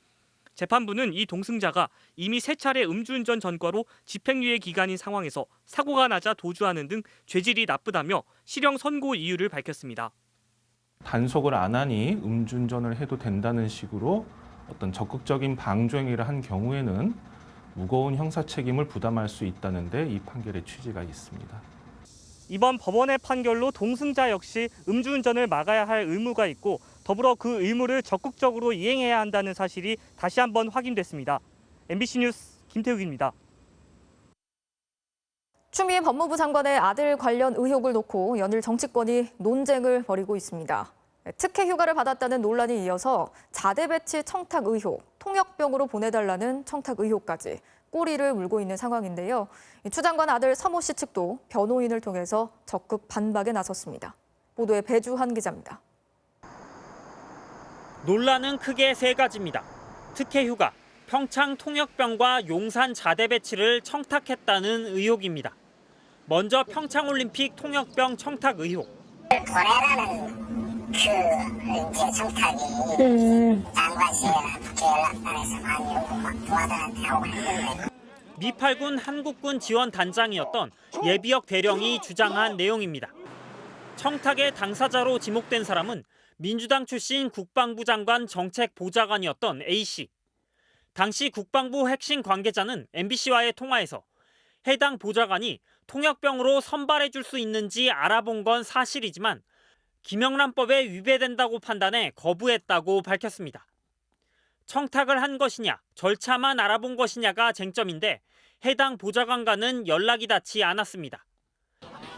재판부는 이 동승자가 이미 3차례 음주운전 전과로 집행유예 기간인 상황에서 사고가 나자 도주하는 등 죄질이 나쁘다며 실형 선고 이유를 밝혔습니다. 단속을 안 하니 음주운전을 해도 된다는 식으로 어떤 적극적인 방조행위를 한 경우에는 무거운 형사 책임을 부담할 수 있다는 데 이 판결의 취지가 있습니다. 이번 법원의 판결로 동승자 역시 음주운전을 막아야 할 의무가 있고 더불어 그 의무를 적극적으로 이행해야 한다는 사실이 다시 한번 확인됐습니다. MBC 뉴스 김태욱입니다. 추미애 법무부 장관의 아들 관련 의혹을 놓고 연일 정치권이 논쟁을 벌이고 있습니다. 특혜 휴가를 받았다는 논란이 이어서 자대 배치 청탁 의혹, 통역병으로 보내달라는 청탁 의혹까지 꼬리를 물고 있는 상황인데요. 추 장관 아들 서모 씨 측도 변호인을 통해서 적극 반박에 나섰습니다. 보도에 배주환 기자입니다. 논란은 크게 3가지입니다. 특혜 휴가, 평창 통역병과 용산 자대 배치를 청탁했다는 의혹입니다. 먼저 평창올림픽 통역병 청탁 의혹. 보내라는 이제 청탁이 장관실이나 국회연락단에서 많이 오고 막 부하들한테 하고 했는데 미팔군 한국군 지원단장이었던 예비역 대령이 주장한 내용입니다. 청탁의 당사자로 지목된 사람은 민주당 출신 국방부 장관 정책보좌관이었던 A씨. 당시 국방부 핵심 관계자는 MBC와의 통화에서 해당 보좌관이 통역병으로 선발해 줄 수 있는지 알아본 건 사실이지만 김영란법에 위배된다고 판단해 거부했다고 밝혔습니다. 청탁을 한 것이냐, 절차만 알아본 것이냐가 쟁점인데 해당 보좌관과는 연락이 닿지 않았습니다.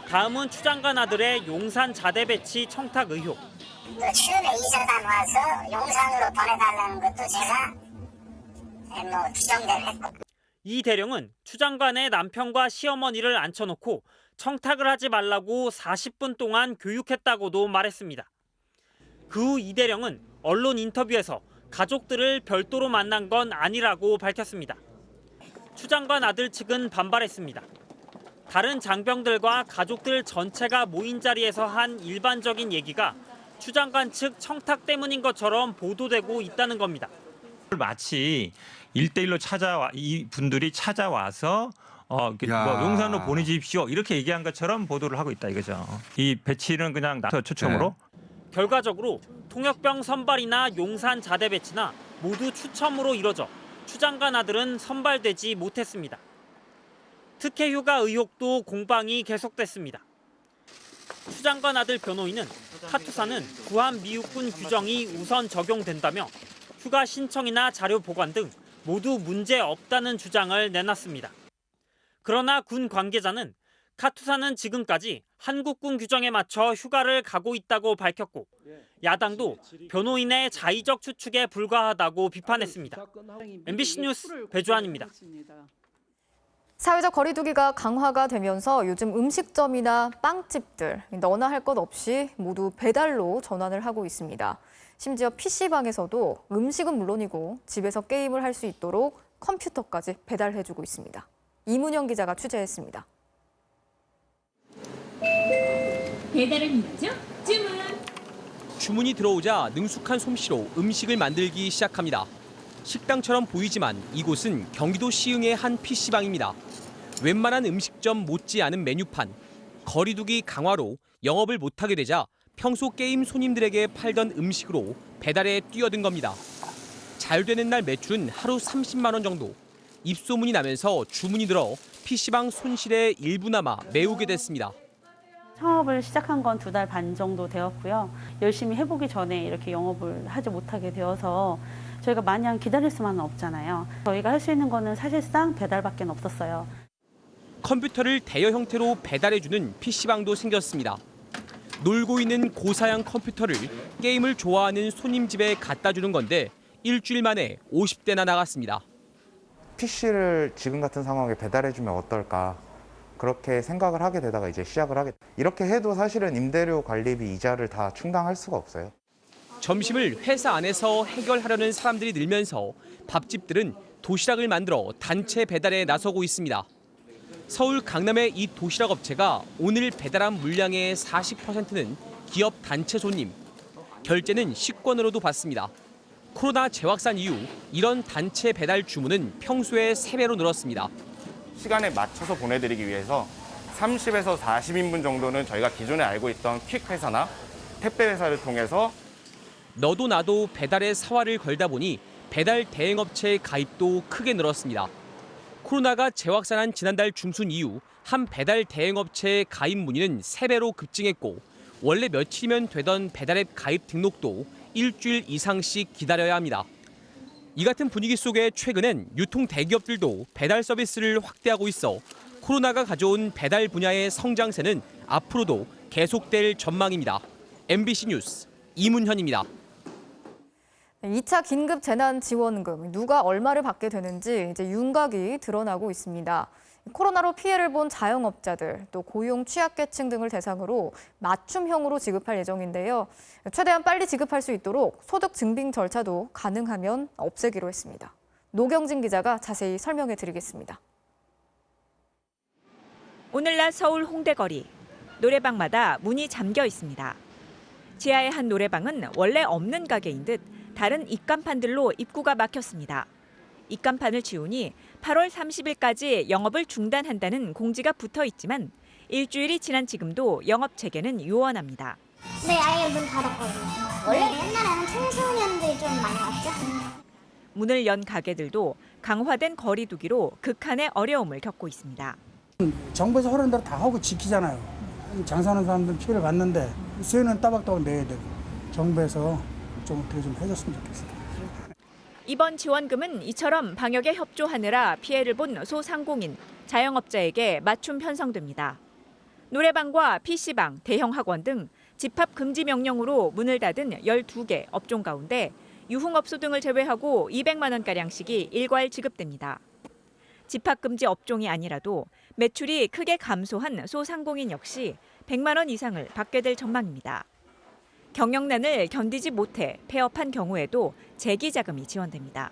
다음은 추 장관 아들의 용산 자대 배치 청탁 의혹. 처음에 이사단 와서 용산으로 보내달라는 것도 제가 규정대로 했고. 이 대령은 추 장관의 남편과 시어머니를 앉혀놓고 청탁을 하지 말라고 40분 동안 교육했다고도 말했습니다. 그 후 이 대령은 언론 인터뷰에서 가족들을 별도로 만난 건 아니라고 밝혔습니다. 추 장관 아들 측은 반발했습니다. 다른 장병들과 가족들 전체가 모인 자리에서 한 일반적인 얘기가 추 장관 측 청탁 때문인 것처럼 보도되고 있다는 겁니다. 마치 1대1로 이 분들이 찾아와서 용산으로 보내주십시오 이렇게 얘기한 것처럼 보도를 하고 있다 이거죠. 이 배치는 그냥 초청으로. 결과적으로 통역병 선발이나 용산 자대 배치나 모두 추첨으로 이뤄져 추 장관 아들은 선발되지 못했습니다. 특혜 휴가 의혹도 공방이 계속됐습니다. 추 장관 아들 변호인은 카투사는 구한 미육군 규정이 우선 적용된다며 휴가 신청이나 자료 보관 등 모두 문제 없다는 주장을 내놨습니다. 그러나 군 관계자는 카투사는 지금까지 한국군 규정에 맞춰 휴가를 가고 있다고 밝혔고 야당도 변호인의 자의적 추측에 불과하다고 비판했습니다. MBC 뉴스 배주환입니다. 사회적 거리 두기가 강화가 되면서 요즘 음식점이나 빵집들 너나 할 것 없이 모두 배달로 전환을 하고 있습니다. 심지어 PC방에서도 음식은 물론이고 집에서 게임을 할 수 있도록 컴퓨터까지 배달해주고 있습니다. 이문영 기자가 취재했습니다. 배달은 있죠? 주문이 들어오자 능숙한 솜씨로 음식을 만들기 시작합니다. 식당처럼 보이지만 이곳은 경기도 시흥의 한 PC방입니다. 웬만한 음식점 못지않은 메뉴판, 거리두기 강화로 영업을 못하게 되자 평소 게임 손님들에게 팔던 음식으로 배달에 뛰어든 겁니다. 잘 되는 날 매출은 하루 30만 원 정도. 입소문이 나면서 주문이 늘어 PC방 손실의 일부나마 메우게 됐습니다. 창업을 시작한 건 2달 반 정도 되었고요. 열심히 해보기 전에 이렇게 영업을 하지 못하게 되어서 저희가 마냥 기다릴 수만은 없잖아요. 저희가 할 수 있는 거는 사실상 배달밖에 없었어요. 컴퓨터를 대여 형태로 배달해주는 PC방도 생겼습니다. 놀고 있는 고사양 컴퓨터를 게임을 좋아하는 손님 집에 갖다 주는 건데 일주일 만에 50대나 나갔습니다. PC를 지금 같은 상황에 배달해주면 어떨까 그렇게 생각을 하게 되다가 이제 시작을 하게. 이렇게 해도 사실은 임대료 관리비 이자를 다 충당할 수가 없어요. 점심을 회사 안에서 해결하려는 사람들이 늘면서 밥집들은 도시락을 만들어 단체 배달에 나서고 있습니다. 서울 강남의 이 도시락 업체가 오늘 배달한 물량의 40%는 기업 단체 손님. 결제는 식권으로도 받습니다. 코로나 재확산 이후 이런 단체 배달 주문은 평소에 3배로 늘었습니다. 시간에 맞춰서 보내드리기 위해서 30에서 40인분 정도는 저희가 기존에 알고 있던 퀵회사나 택배회사를 통해서 너도 나도 배달의 사활을 걸다 보니 배달 대행업체의 가입도 크게 늘었습니다. 코로나가 재확산한 지난달 중순 이후 한 배달 대행업체의 가입 문의는 3배로 급증했고 원래 며칠이면 되던 배달앱 가입 등록도 일주일 이상씩 기다려야 합니다. 이 같은 분위기 속에 최근엔 유통 대기업들도 배달 서비스를 확대하고 있어 코로나가 가져온 배달 분야의 성장세는 앞으로도 계속될 전망입니다. MBC 뉴스 이문현입니다. 2차 긴급 재난지원금 누가 얼마를 받게 되는지 이제 윤곽이 드러나고 있습니다. 코로나로 피해를 본 자영업자들, 또 고용 취약계층 등을 대상으로 맞춤형으로 지급할 예정인데요. 최대한 빨리 지급할 수 있도록 소득 증빙 절차도 가능하면 없애기로 했습니다. 노경진 기자가 자세히 설명해 드리겠습니다. 오늘 낮 서울 홍대거리. 노래방마다 문이 잠겨 있습니다. 지하의 한 노래방은 원래 없는 가게인 듯 다른 입간판들로 입구가 막혔습니다. 입간판을 치우니 8월 30일까지 영업을 중단한다는 공지가 붙어 있지만 일주일이 지난 지금도 영업 재개는 요원합니다. 네, 아예 문 닫았거든요. 원래 옛날에는 청소년들이 좀 많이 왔죠? 문을 연 가게들도 강화된 거리 두기로 극한의 어려움을 겪고 있습니다. 정부에서 하라는 대로 다 하고 지키잖아요. 장사하는 사람들은 피해를 봤는데 수혜는 따박따박 내야 되고 정부에서 좀 어떻게 좀 해줬으면 좋겠어요. 이번 지원금은 이처럼 방역에 협조하느라 피해를 본 소상공인, 자영업자에게 맞춤 편성됩니다. 노래방과 PC방, 대형 학원 등 집합 금지 명령으로 문을 닫은 12개 업종 가운데 유흥업소 등을 제외하고 200만 원가량씩이 일괄 지급됩니다. 집합 금지 업종이 아니라도 매출이 크게 감소한 소상공인 역시 100만 원 이상을 받게 될 전망입니다. 경영난을 견디지 못해 폐업한 경우에도 재기자금이 지원됩니다.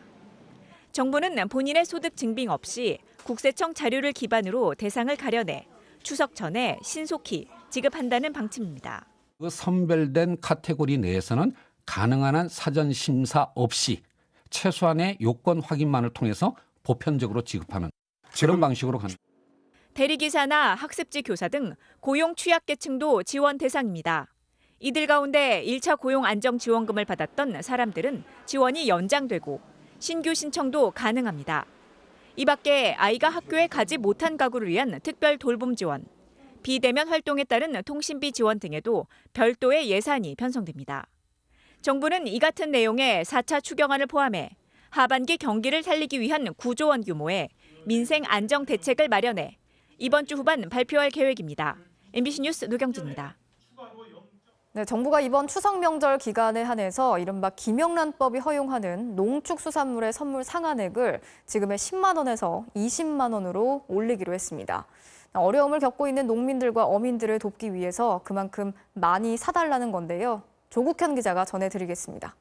정부는 본인의 소득 증빙 없이 국세청 자료를 기반으로 대상을 가려내 추석 전에 신속히 지급한다는 방침입니다. 그 선별된 카테고리 내에서는 가능한 한 사전 심사 없이 최소한의 요건 확인만을 통해서 보편적으로 지급하는 그런 방식으로 가는. 대리기사나 학습지 교사 등 고용 취약계층도 지원 대상입니다. 이들 가운데 1차 고용 안정 지원금을 받았던 사람들은 지원이 연장되고 신규 신청도 가능합니다. 이 밖에 아이가 학교에 가지 못한 가구를 위한 특별 돌봄 지원, 비대면 활동에 따른 통신비 지원 등에도 별도의 예산이 편성됩니다. 정부는 이 같은 내용의 4차 추경안을 포함해 하반기 경기를 살리기 위한 9조 원 규모의 민생 안정 대책을 마련해 이번 주 후반 발표할 계획입니다. MBC 뉴스 노경진입니다. 네, 정부가 이번 추석 명절 기간에 한해서 이른바 김영란법이 허용하는 농축수산물의 선물 상한액을 지금의 10만 원에서 20만 원으로 올리기로 했습니다. 어려움을 겪고 있는 농민들과 어민들을 돕기 위해서 그만큼 많이 사달라는 건데요. 조국현 기자가 전해드리겠습니다.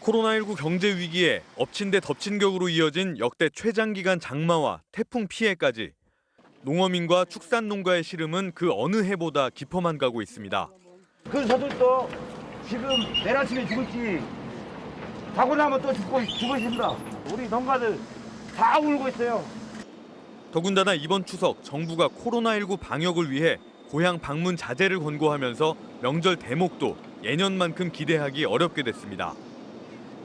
코로나19 경제 위기에 엎친 데 덮친 격으로 이어진 역대 최장기간 장마와 태풍 피해까지 농어민과 축산농가의 시름은 그 어느 해보다 깊어만 가고 있습니다. 그 저들도 지금 내일 아침에 죽을지 자고 나면 또 죽고 있습니다. 우리 농가들 다 울고 있어요. 더군다나 이번 추석 정부가 코로나19 방역을 위해 고향 방문 자제를 권고하면서 명절 대목도 예년만큼 기대하기 어렵게 됐습니다.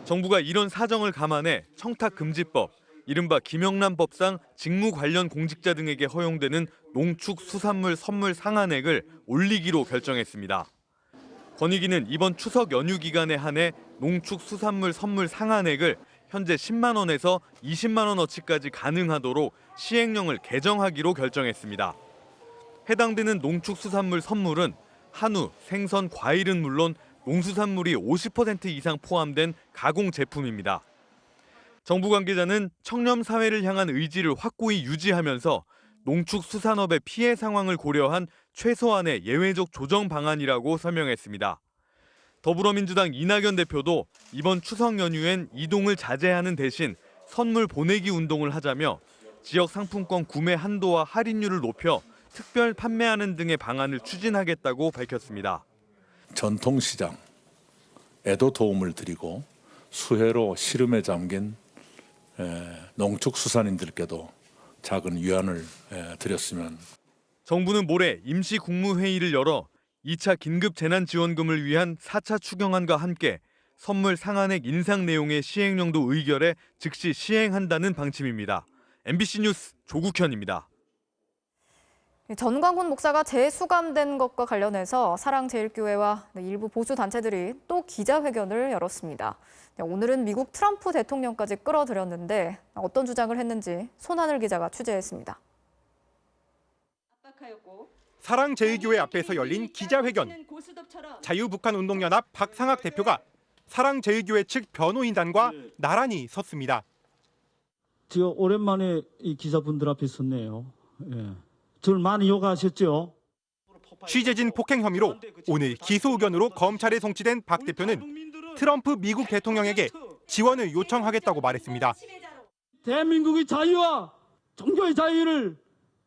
정부가 이런 사정을 감안해 청탁금지법, 이른바 김영란법상 직무 관련 공직자 등에게 허용되는 농축수산물 선물 상한액을 올리기로 결정했습니다. 권익위는 이번 추석 연휴 기간에 한해 농축수산물 선물 상한액을 현재 10만 원에서 20만 원어치까지 가능하도록 시행령을 개정하기로 결정했습니다. 해당되는 농축수산물 선물은 한우, 생선, 과일은 물론 농수산물이 50% 이상 포함된 가공 제품입니다. 정부 관계자는 청렴 사회를 향한 의지를 확고히 유지하면서 농축수산업의 피해 상황을 고려한 최소한의 예외적 조정 방안이라고 설명했습니다. 더불어민주당 이낙연 대표도 이번 추석 연휴엔 이동을 자제하는 대신 선물 보내기 운동을 하자며 지역 상품권 구매 한도와 할인율을 높여 특별 판매하는 등의 방안을 추진하겠다고 밝혔습니다. 전통시장에도 도움을 드리고 수혜로 시름에 잠긴 농축수산인들께도 작은 위안을 드렸으면. 정부는 모레 임시국무회의를 열어 2차 긴급재난지원금을 위한 4차 추경안과 함께 선물 상한액 인상 내용의 시행령도 의결해 즉시 시행한다는 방침입니다. MBC 뉴스 조국현입니다. 전광훈 목사가 재수감된 것과 관련해서 사랑제일교회와 일부 보수단체들이 또 기자회견을 열었습니다. 오늘은 미국 트럼프 대통령까지 끌어들였는데 어떤 주장을 했는지 손하늘 기자가 취재했습니다. 사랑제일교회 앞에서 열린 기자회견. 자유북한운동연합 박상학 대표가 사랑제일교회 측 변호인단과 나란히 섰습니다. 제가 오랜만에 이 기자분들 앞에 섰네요. 저를 많이 요구하셨죠? 취재진 폭행 혐의로 오늘 기소 의견으로 검찰에 송치된 박 대표는 트럼프 미국 대통령에게 지원을 요청하겠다고 말했습니다. 대한민국의 자유와 종교의 자유를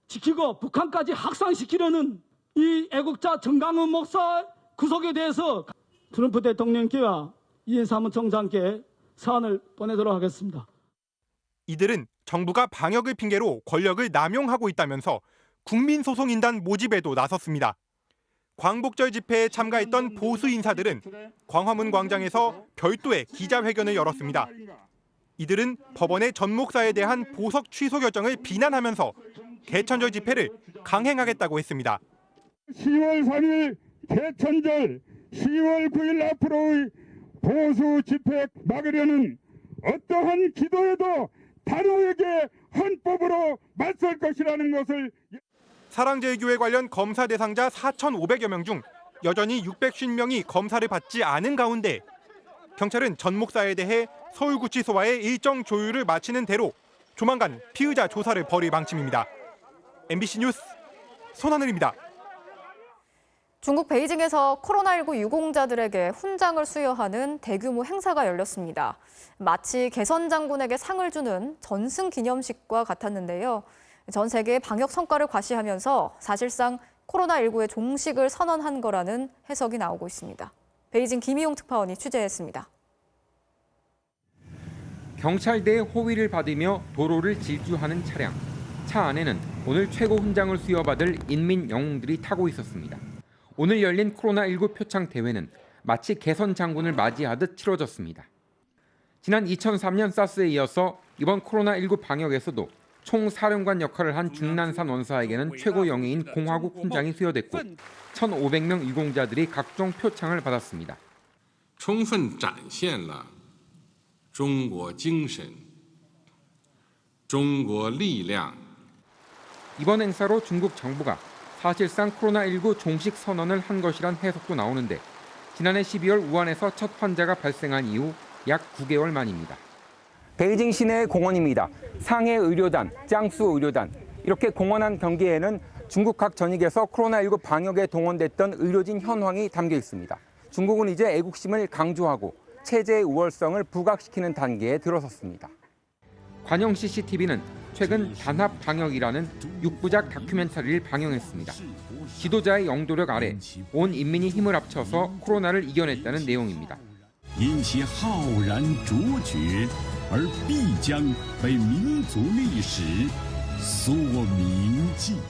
지키고 북한까지 확산시키려는 이 애국자 정강훈 목사 구속에 대해서 트럼프 대통령께와 이해 사무총장께 사안을 보내도록 하겠습니다. 이들은 정부가 방역을 핑계로 권력을 남용하고 있다면서 국민소송인단 모집에도 나섰습니다. 광복절 집회에 참가했던 보수 인사들은 광화문 광장에서 별도의 기자회견을 열었습니다. 이들은 법원의 전 목사에 대한 보석 취소 결정을 비난하면서 개천절 집회를 강행하겠다고 했습니다. 10월 3일 개천절, 10월 9일 앞으로의 보수 집회 막으려는 어떠한 기도에도 단호하게 헌법으로 맞설 것이라는 것을. 사랑제일교회 관련 검사 대상자 4,500여 명 중 여전히 650명이 검사를 받지 않은 가운데 경찰은 전 목사에 대해 서울구치소와의 일정 조율을 마치는 대로 조만간 피의자 조사를 벌일 방침입니다. MBC 뉴스 손하늘입니다. 중국 베이징에서 코로나19 유공자들에게 훈장을 수여하는 대규모 행사가 열렸습니다. 마치 개선 장군에게 상을 주는 전승 기념식과 같았는데요. 전 세계의 방역 성과를 과시하면서 사실상 코로나19의 종식을 선언한 거라는 해석이 나오고 있습니다. 베이징 김희용 특파원이 취재했습니다. 경찰대의 호위를 받으며 도로를 질주하는 차량. 차 안에는 오늘 최고 훈장을 수여받을 인민 영웅들이 타고 있었습니다. 오늘 열린 코로나19 표창 대회는 마치 개선 장군을 맞이하듯 치러졌습니다. 지난 2003년 사스에 이어서 이번 코로나19 방역에서도 총사령관 역할을 한 중난산 원사에게는 최고 영예인 공화국 훈장이 수여됐고 1,500명 유공자들이 각종 표창을 받았습니다. 充分展现了中国精神、中国力量。 이번 행사로 중국 정부가 사실상 코로나19 종식 선언을 한 것이란 해석도 나오는데 지난해 12월 우한에서 첫 환자가 발생한 이후 약 9개월 만입니다. 베이징 시내의 공원입니다. 상해 의료단, 짱수 의료단 이렇게 공원안 경계에는 중국 각 전역에서 코로나19 방역에 동원됐던 의료진 현황이 담겨 있습니다. 중국은 이제 애국심을 강조하고 체제의 우월성을 부각시키는 단계에 들어섰습니다. 관영 CCTV는 최근 단합 방역이라는 6부작 다큐멘터리를 방영했습니다. 지도자의 영도력 아래 온 인민이 힘을 합쳐서 코로나를 이겨냈다는 내용입니다. 因其浩然卓绝，而必将被民族历史所铭记。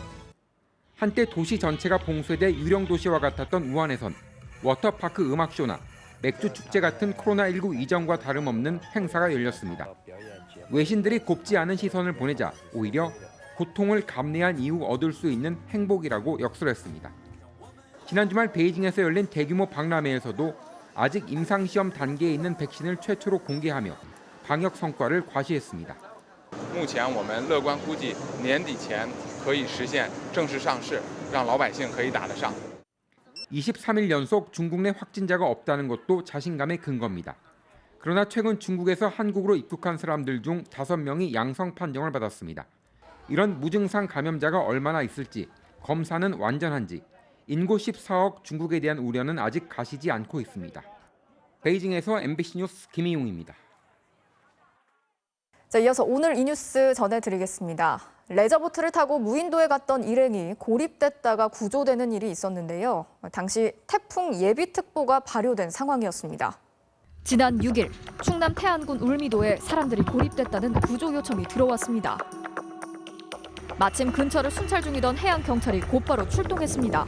한때 도시 전체가 봉쇄돼 유령 도시와 같았던 우한에선 워터파크 음악쇼나 맥주 축제 같은 코로나19 이전과 다름없는 행사가 열렸습니다. 외신들이 곱지 않은 시선을 보내자 오히려 고통을 감내한 이후 얻을 수 있는 행복이라고 역설했습니다. 지난 주말 베이징에서 열린 대규모 박람회에서도 아직 임상시험 단계에 있는 백신을 최초로 공개하며 방역 성과를 과시했습니다. 目前我们乐观估计年底前可以实现正式上市，让老百姓可以打得上。 23일 연속 중국 내 확진자가 없다는 것도 자신감의 근거입니다. 그러나 최근 중국에서 한국으로 입국한 사람들 중 5명이 양성 판정을 받았습니다. 이런 무증상 감염자가 얼마나 있을지, 검사는 완전한지, 인구 14억 중국에 대한 우려는 아직 가시지 않고 있습니다. 베이징에서 MBC 뉴스 김희용입니다. 자, 이어서 오늘 이 뉴스 전해드리겠습니다. 레저보트를 타고 무인도에 갔던 일행이 고립됐다가 구조되는 일이 있었는데요. 당시 태풍 예비특보가 발효된 상황이었습니다. 지난 6일 충남 태안군 울미도에 사람들이 고립됐다는 구조 요청이 들어왔습니다. 마침 근처를 순찰 중이던 해양경찰이 곧바로 출동했습니다.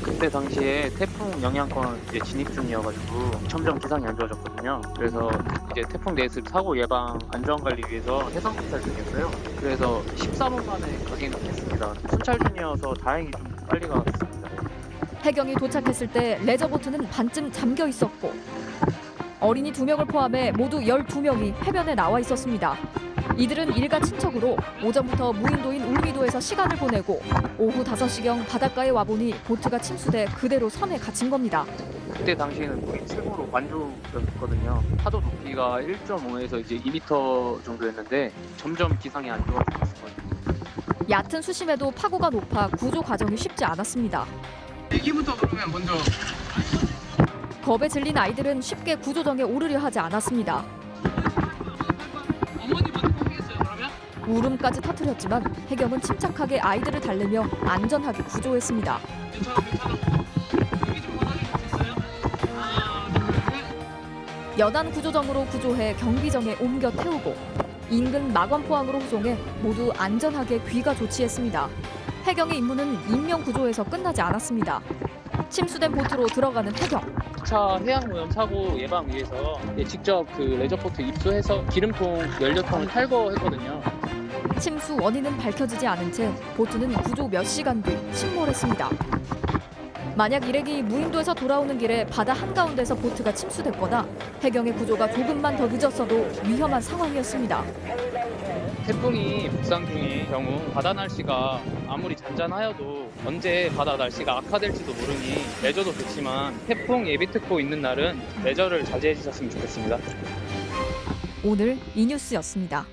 그때 당시에 태풍 영향권 이제 진입 중이어가지고 점점 기상이 안 좋아졌거든요. 그래서 이제 태풍 내스 사고 예방 안전 관리 위해서 해상 순찰 중이었어요. 그래서 14분 만에 가기는 했습니다. 순찰 중이어서 다행히 좀 빨리 갔습니다. 해경이 도착했을 때 레저보트는 반쯤 잠겨 있었고 어린이 2명을 포함해 모두 12명이 해변에 나와 있었습니다. 이들은 일가 친척으로 오전부터 무인도인 울미도에서 시간을 보내고 오후 5시경 바닷가에 와보니 보트가 침수돼 그대로 섬에 갇힌 겁니다. 그때 당시에는 물이 최고로 만조였거든요. 파도 높이가 1.5에서 이제 2m 정도였는데 점점 기상이 안 좋아지고 있었거든요. 얕은 수심에도 파고가 높아 구조 과정이 쉽지 않았습니다. 애기부터 그러면 먼저 겁에 질린 아이들은 쉽게 구조정에 오르려 하지 않았습니다. 울음까지 터뜨렸지만 해경은 침착하게 아이들을 달래며 안전하게 구조했습니다. 연안 구조정으로 구조해 경비정에 옮겨 태우고 인근 마건포항으로 후송해 모두 안전하게 귀가 조치했습니다. 해경의 임무는 인명 구조에서 끝나지 않았습니다. 침수된 보트로 들어가는 해경. 2차 해양오염 사고 예방 위해서 직접 그 레저포트 입수해서 기름통, 연료통을 탈거했거든요. 침수 원인은 밝혀지지 않은 채 보트는 구조 몇 시간 뒤 침몰했습니다. 만약 일행이 무인도에서 돌아오는 길에 바다 한가운데서 보트가 침수됐거나 해경의 구조가 조금만 더 늦었어도 위험한 상황이었습니다. 태풍이 북상 중인 경우 바다 날씨가 아무리 잔잔하여도 언제 바다 날씨가 악화될지도 모르니 레저도 좋지만 태풍 예비특보 있는 날은 레저를 자제해 주셨으면 좋겠습니다. 오늘 이 뉴스였습니다.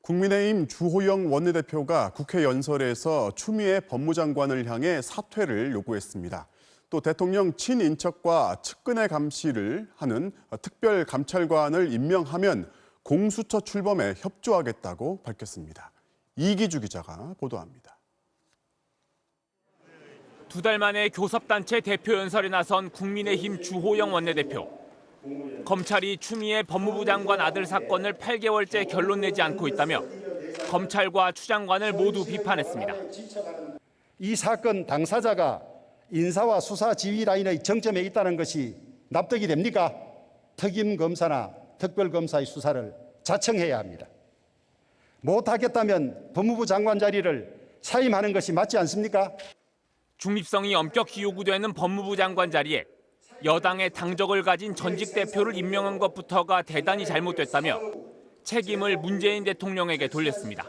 국민의힘 주호영 원내대표가 국회 연설에서 추미애 법무장관을 향해 사퇴를 요구했습니다. 또 대통령 친인척과 측근의 감시를 하는 특별감찰관을 임명하면 공수처 출범에 협조하겠다고 밝혔습니다. 이기주 기자가 보도합니다. 2달 만에 교섭단체 대표 연설에 나선 국민의힘 주호영 원내대표. 검찰이 추미애 법무부 장관 아들 사건을 8개월째 결론 내지 않고 있다며 검찰과 추 장관을 모두 비판했습니다. 이 사건 당사자가 인사와 수사 지휘 라인의 정점에 있다는 것이 납득이 됩니까? 특임검사나 특별검사의 수사를 자청해야 합니다. 못하겠다면 법무부 장관 자리를 사임하는 것이 맞지 않습니까? 중립성이 엄격히 요구되는 법무부 장관 자리에 여당의 당적을 가진 전직 대표를 임명한 것부터가 대단히 잘못됐다며 책임을 문재인 대통령에게 돌렸습니다.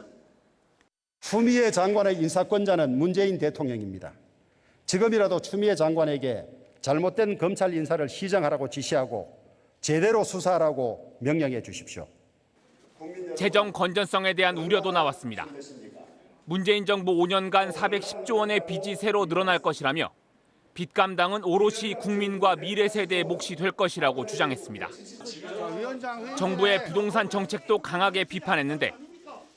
추미애 장관의 인사권자는 문재인 대통령입니다. 지금이라도 추미애 장관에게 잘못된 검찰 인사를 시정하라고 지시하고 제대로 수사하라고 명령해 주십시오. 재정 건전성에 대한 우려도 나왔습니다. 문재인 정부 5년간 410조 원의 빚이 새로 늘어날 것이라며 빚 감당은 오롯이 국민과 미래 세대의 몫이 될 것이라고 주장했습니다. 정부의 부동산 정책도 강하게 비판했는데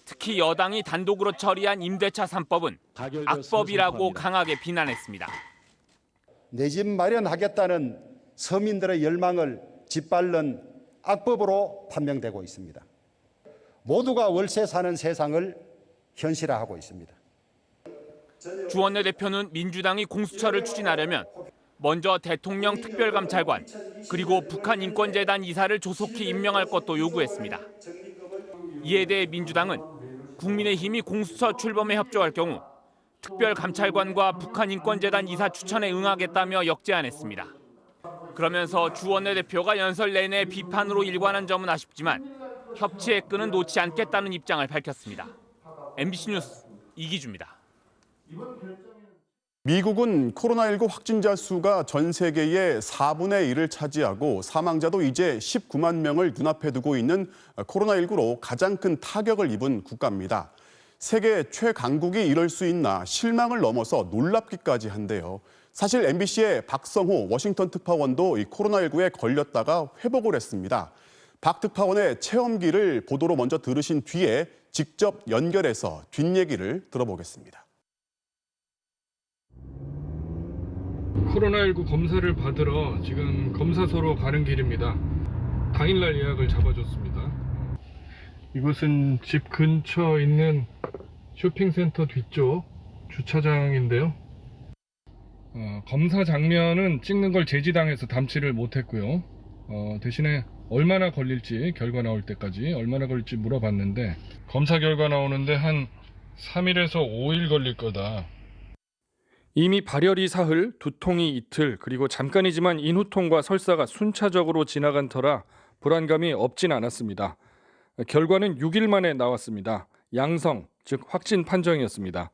특히 여당이 단독으로 처리한 임대차 3법은 악법이라고 강하게 비난했습니다. 내 집 마련하겠다는 서민들의 열망을 짓밟는 악법으로 판명되고 있습니다. 모두가 월세 사는 세상을 현실화하고 있습니다. 주 원내대표는 민주당이 공수처를 추진하려면 먼저 대통령 특별감찰관 그리고 북한인권재단 이사를 조속히 임명할 것도 요구했습니다. 이에 대해 민주당은 국민의힘이 공수처 출범에 협조할 경우 특별감찰관과 북한인권재단 이사 추천에 응하겠다며 역제안했습니다. 그러면서 주 원내대표가 연설 내내 비판으로 일관한 점은 아쉽지만 협치의 끈은 놓지 않겠다는 입장을 밝혔습니다. MBC 뉴스 이기주입니다. 미국은 코로나19 확진자 수가 전 세계의 4분의 1을 차지하고 사망자도 이제 19만 명을 눈앞에 두고 있는 코로나19로 가장 큰 타격을 입은 국가입니다. 세계 최강국이 이럴 수 있나 실망을 넘어서 놀랍기까지 한데요. 사실 MBC의 박성호 워싱턴 특파원도 이 코로나19에 걸렸다가 회복을 했습니다. 박 특파원의 체험기를 보도로 먼저 들으신 뒤에 직접 연결해서 뒷얘기를 들어보겠습니다. 코로나19 검사를 받으러 지금 검사소로 가는 길입니다. 당일날 예약을 잡아줬습니다. 이곳은 집 근처에 있는 쇼핑센터 뒤쪽 주차장인데요. 검사 장면은 찍는 걸 제지당해서 담지를 못했고요. 대신에 얼마나 걸릴지 결과 나올 때까지 얼마나 걸릴지 물어봤는데 검사 결과 나오는데 한 3일에서 5일 걸릴 거다. 이미 발열이 사흘, 두통이 이틀, 그리고 잠깐이지만 인후통과 설사가 순차적으로 지나간 터라 불안감이 없진 않았습니다. 결과는 6일 만에 나왔습니다. 양성, 즉 확진 판정이었습니다.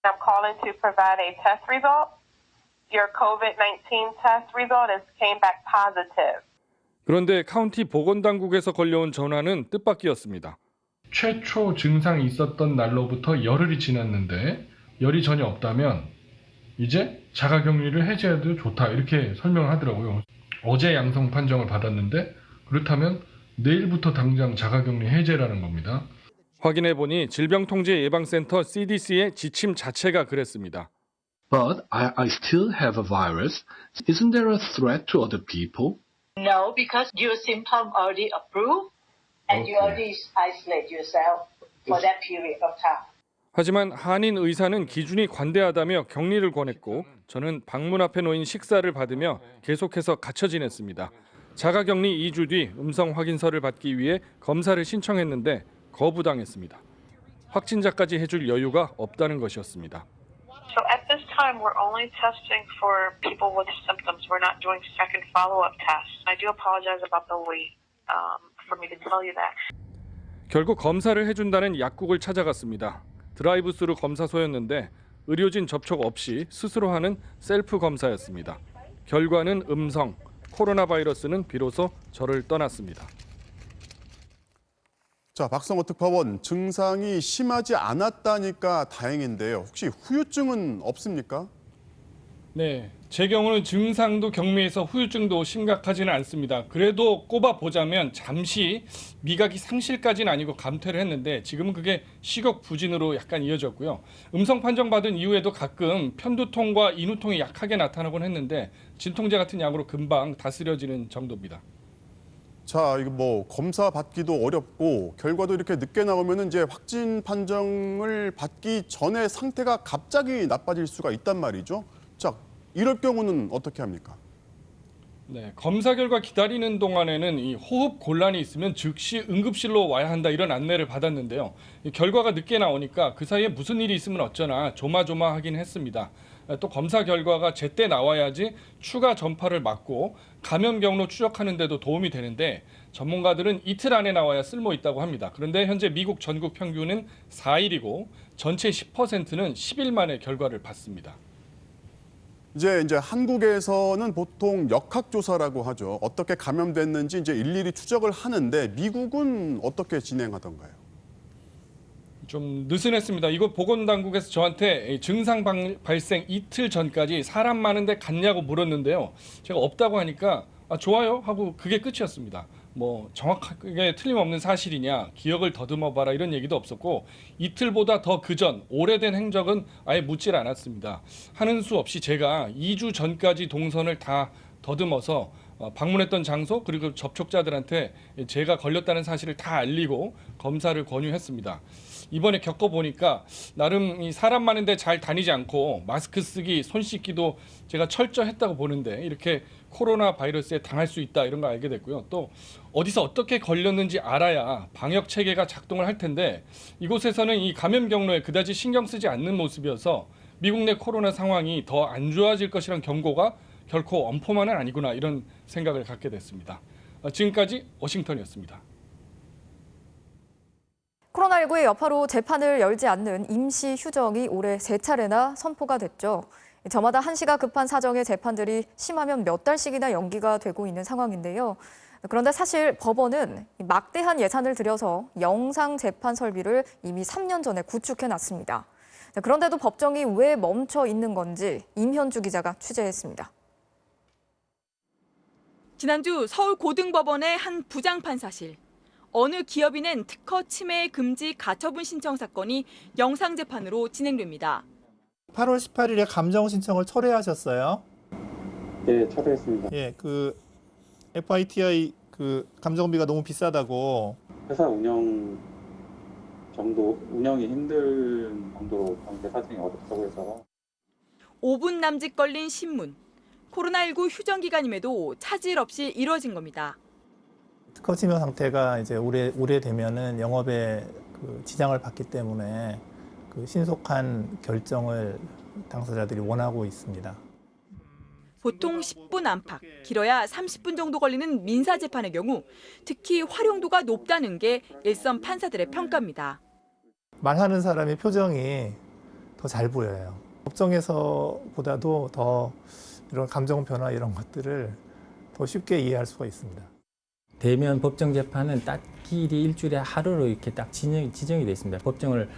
I'm calling to provide a test result. Your COVID-19 test result came back positive. 그런데 카운티 보건당국에서 걸려온 전화는 뜻밖이었습니다. 최초 증상이 있었던 날로부터 열흘이 지났는데 열이 전혀 없다면 이제 자가격리를 해제해도 좋다 이렇게 설명하더라고요. 어제 양성 판정을 받았는데 그렇다면 내일부터 당장 자가격리 해제라는 겁니다. 확인해보니 질병통제예방센터 CDC의 지침 자체가 그랬습니다. But I still have a virus. Isn't there a threat to other people? No, because your symptom already approved and you already isolate yourself for that period of time. 하지만 한인 의사는 기준이 관대하다며 격리를 권했고 저는 방문 앞에 놓인 식사를 받으며 계속해서 갇혀 지냈습니다. 자가격리 2주 뒤 음성 확인서를 받기 위해 검사를 신청했는데 거부당했습니다. 확진자까지 해줄 여유가 없다는 것이었습니다. So at this time, we're only testing for people with symptoms. We're not doing second follow-up tests. I do apologize about the wait for me to tell you that. 결국 검사를 해준다는 약국을 찾아갔습니다. 드라이브스루 검사소였는데 의료진 접촉 없이 스스로 하는 셀프 검사였습니다. 결과는 음성, 코로나 바이러스는 비로소 저를 떠났습니다. 자, 박성호 특파원, 증상이 심하지 않았다니까 다행인데요. 혹시 후유증은 없습니까? 네, 제 경우는 증상도 경미해서 후유증도 심각하지는 않습니다. 그래도 꼽아보자면 잠시 미각이 상실까지는 아니고 감퇴를 했는데 지금은 그게 식욕부진으로 약간 이어졌고요. 음성 판정받은 이후에도 가끔 편두통과 인후통이 약하게 나타나곤 했는데 진통제 같은 약으로 금방 다스려지는 정도입니다. 자, 이거 뭐 검사 받기도 어렵고 결과도 이렇게 늦게 나오면은 이제 확진 판정을 받기 전에 상태가 갑자기 나빠질 수가 있단 말이죠. 자, 이럴 경우는 어떻게 합니까? 네, 검사 결과 기다리는 동안에는 이 호흡 곤란이 있으면 즉시 응급실로 와야 한다 이런 안내를 받았는데요. 이 결과가 늦게 나오니까 그 사이에 무슨 일이 있으면 어쩌나 조마조마하긴 했습니다. 또 검사 결과가 제때 나와야지 추가 전파를 막고 감염 경로 추적하는 데도 도움이 되는데 전문가들은 이틀 안에 나와야 쓸모 있다고 합니다. 그런데 현재 미국 전국 평균은 4일이고 전체 10%는 10일 만에 결과를 받습니다. 이제 한국에서는 보통 역학조사라고 하죠. 어떻게 감염됐는지 이제 일일이 추적을 하는데 미국은 어떻게 진행하던가요? 좀 느슨했습니다. 이곳 보건당국에서 저한테 증상 발생 이틀 전까지 사람 많은데 갔냐고 물었는데요. 제가 없다고 하니까 좋아요 하고 그게 끝이었습니다. 뭐 정확하게 틀림없는 사실이냐, 기억을 더듬어봐라 이런 얘기도 없었고 이틀보다 더 그전 오래된 행적은 아예 묻질 않았습니다. 하는 수 없이 제가 2주 전까지 동선을 다 더듬어서 방문했던 장소 그리고 접촉자들한테 제가 걸렸다는 사실을 다 알리고 검사를 권유했습니다. 이번에 겪어보니까 나름 이 사람 많은데 잘 다니지 않고 마스크 쓰기, 손 씻기도 제가 철저했다고 보는데 이렇게 코로나 바이러스에 당할 수 있다 이런 거 알게 됐고요. 또 어디서 어떻게 걸렸는지 알아야 방역 체계가 작동을 할 텐데 이곳에서는 이 감염 경로에 그다지 신경 쓰지 않는 모습이어서 미국 내 코로나 상황이 더 안 좋아질 것이란 경고가 결코 엄포만은 아니구나 이런 생각을 갖게 됐습니다. 지금까지 워싱턴이었습니다. 코로나19의 여파로 재판을 열지 않는 임시 휴정이 올해 3차례나 선포가 됐죠. 저마다 한시가 급한 사정의 재판들이 심하면 몇 달씩이나 연기가 되고 있는 상황인데요. 그런데 사실 법원은 막대한 예산을 들여서 영상 재판 설비를 이미 3년 전에 구축해놨습니다. 그런데도 법정이 왜 멈춰 있는 건지 임현주 기자가 취재했습니다. 지난주 서울고등법원의 한 부장판사실. 어느 기업이 낸 특허 침해 금지 가처분 신청 사건이 영상재판으로 진행됩니다. 8월 18일에 감정 신청을 철회하셨어요? 네, 철회했습니다. 예, 그 FITI 그 감정비가 너무 비싸다고. 회사 운영이 힘든 정도로 경제 사정이 어렵다고 해서. 5분 남짓 걸린 신문. 코로나19 휴정 기간임에도 차질 없이 이뤄진 겁니다. 특허 침해 상태가 이제 오래되면은 영업에 그 지장을 받기 때문에 그 신속한 결정을 당사자들이 원하고 있습니다. 보통 10분 안팎, 길어야 30분 정도 걸리는 민사 재판의 경우 특히 활용도가 높다는 게 일선 판사들의 평가입니다. 말하는 사람의 표정이 더 잘 보여요. 법정에서보다도 더 이런 감정 변화 이런 것들을 더 쉽게 이해할 수가 있습니다. 대면 법정 재판은 딱 길이 일주일에 하루로 이렇게 딱 지정이 돼 있습니다. 법정을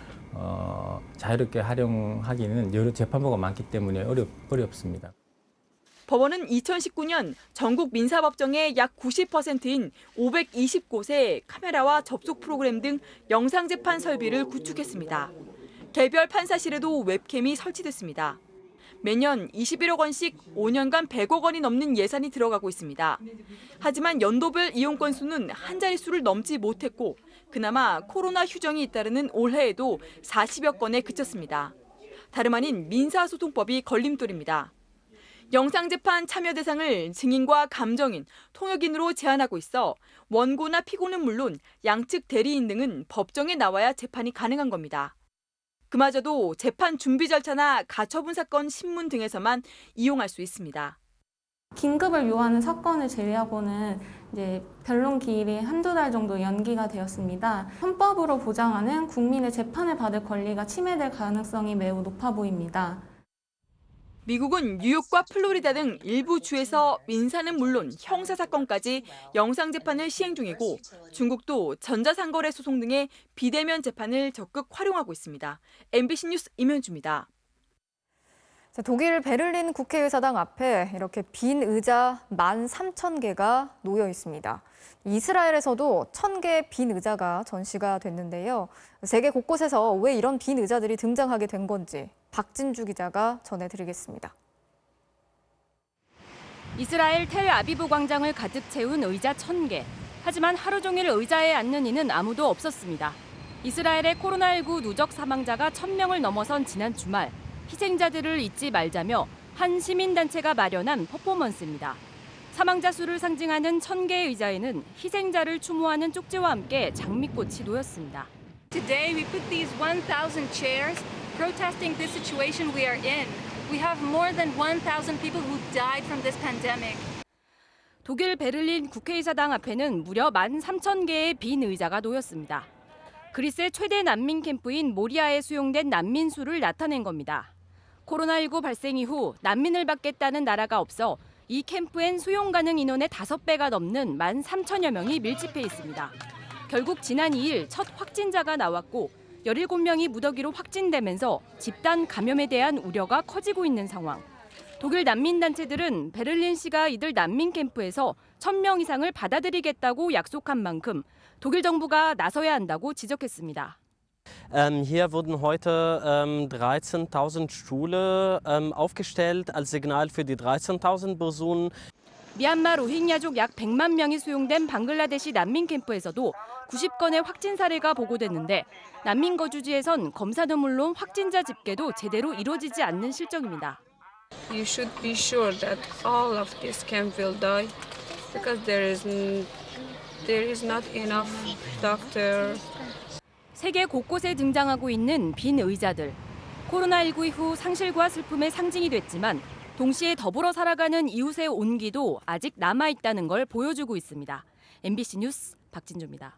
자유롭게 활용하기는 여러 재판부가 많기 때문에 어렵습니다. 법원은 2019년 전국 민사법정의 약 90%인 520곳에 카메라와 접속 프로그램 등 영상재판 설비를 구축했습니다. 개별 판사실에도 웹캠이 설치됐습니다. 매년 21억 원씩 5년간 100억 원이 넘는 예산이 들어가고 있습니다. 하지만 연도별 이용 건수는 한 자릿수를 넘지 못했고 그나마 코로나 휴정이 잇따르는 올해에도 40여 건에 그쳤습니다. 다름 아닌 민사소송법이 걸림돌입니다. 영상재판 참여 대상을 증인과 감정인, 통역인으로 제한하고 있어 원고나 피고는 물론 양측 대리인 등은 법정에 나와야 재판이 가능한 겁니다. 그마저도 재판 준비 절차나 가처분 사건 신문 등에서만 이용할 수 있습니다. 긴급을 요하는 사건을 제외하고는 이제 변론 기일이 한두 달 정도 연기가 되었습니다. 헌법으로 보장하는 국민의 재판을 받을 권리가 침해될 가능성이 매우 높아 보입니다. 미국은 뉴욕과 플로리다 등 일부 주에서 민사는 물론 형사 사건까지 영상 재판을 시행 중이고 중국도 전자상거래 소송 등의 비대면 재판을 적극 활용하고 있습니다. MBC 뉴스 임현주입니다. 독일 베를린 국회의사당 앞에 이렇게 빈 의자 13,000개가 놓여 있습니다. 이스라엘에서도 1,000개의 빈 의자가 전시가 됐는데요. 세계 곳곳에서 왜 이런 빈 의자들이 등장하게 된 건지 박진주 기자가 전해드리겠습니다. 이스라엘 텔아비브 광장을 가득 채운 의자 1,000개. 하지만 하루 종일 의자에 앉는 이는 아무도 없었습니다. 이스라엘의 코로나19 누적 사망자가 1,000명을 넘어선 지난 주말. 희생자들을 잊지 말자며 한 시민단체가 마련한 퍼포먼스입니다. 사망자 수를 상징하는 1,000개의 의자에는 희생자를 추모하는 쪽지와 함께 장미꽃이 놓였습니다. Today we put these 1,000 chairs protesting the situation we are in. We have more than 1,000 people who died from this pandemic. 독일 베를린 국회의사당 앞에는 무려 13,000개의 빈 의자가 놓였습니다. 그리스의 최대 난민 캠프인 모리아에 수용된 난민 수를 나타낸 겁니다. 코로나19 발생 이후 난민을 받겠다는 나라가 없어 이 캠프엔 수용 가능 인원의 5배가 넘는 13,000여 명이 밀집해 있습니다. 결국 지난 2일 첫 확진자가 나왔고 17명이 무더기로 확진되면서 집단 감염에 대한 우려가 커지고 있는 상황. 독일 난민단체들은 베를린시가 이들 난민 캠프에서 1,000명 이상을 받아들이겠다고 약속한 만큼 독일 정부가 나서야 한다고 지적했습니다. Hier wurden heute 13.000 Stühle aufgestellt als Signal für die 13.000 Personen. 미얀마 로힝야족 약 100만 명이 수용된 방글라데시 난민 캠프에서도 90건의 확진 사례가 보고됐는데 난민 거주지에선 검사는 물론 확진자 집계도 제대로 이루어지지 않는 실정입니다. You should be sure that all of this camp will die because there is not enough doctor. 세계 곳곳에 등장하고 있는 빈 의자들. 코로나19 이후 상실과 슬픔의 상징이 됐지만 동시에 더불어 살아가는 이웃의 온기도 아직 남아있다는 걸 보여주고 있습니다. MBC 뉴스 박진주입니다.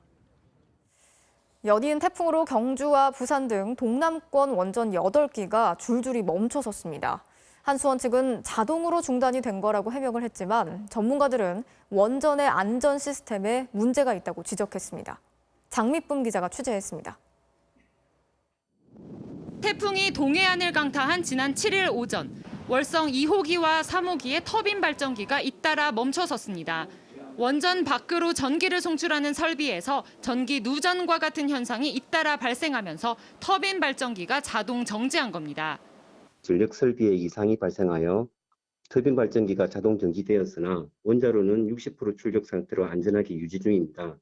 연이은 태풍으로 경주와 부산 등 동남권 원전 8기가 줄줄이 멈춰섰습니다. 한수원 측은 자동으로 중단이 된 거라고 해명을 했지만 전문가들은 원전의 안전 시스템에 문제가 있다고 지적했습니다. 장미쁨 기자가 취재했습니다. 태풍이 동해안을 강타한 지난 7일 오전, 월성 2호기와 3호기의 터빈 발전기가 잇따라 멈춰섰습니다. 원전 밖으로 전기를 송출하는 설비에서 전기 누전과 같은 현상이 잇따라 발생하면서 터빈 발전기가 자동 정지한 겁니다. 전력 설비에 이상이 발생하여 터빈 발전기가 자동 정지되었으나 원자로는 60% 출력 상태로 안전하게 유지 중입니다.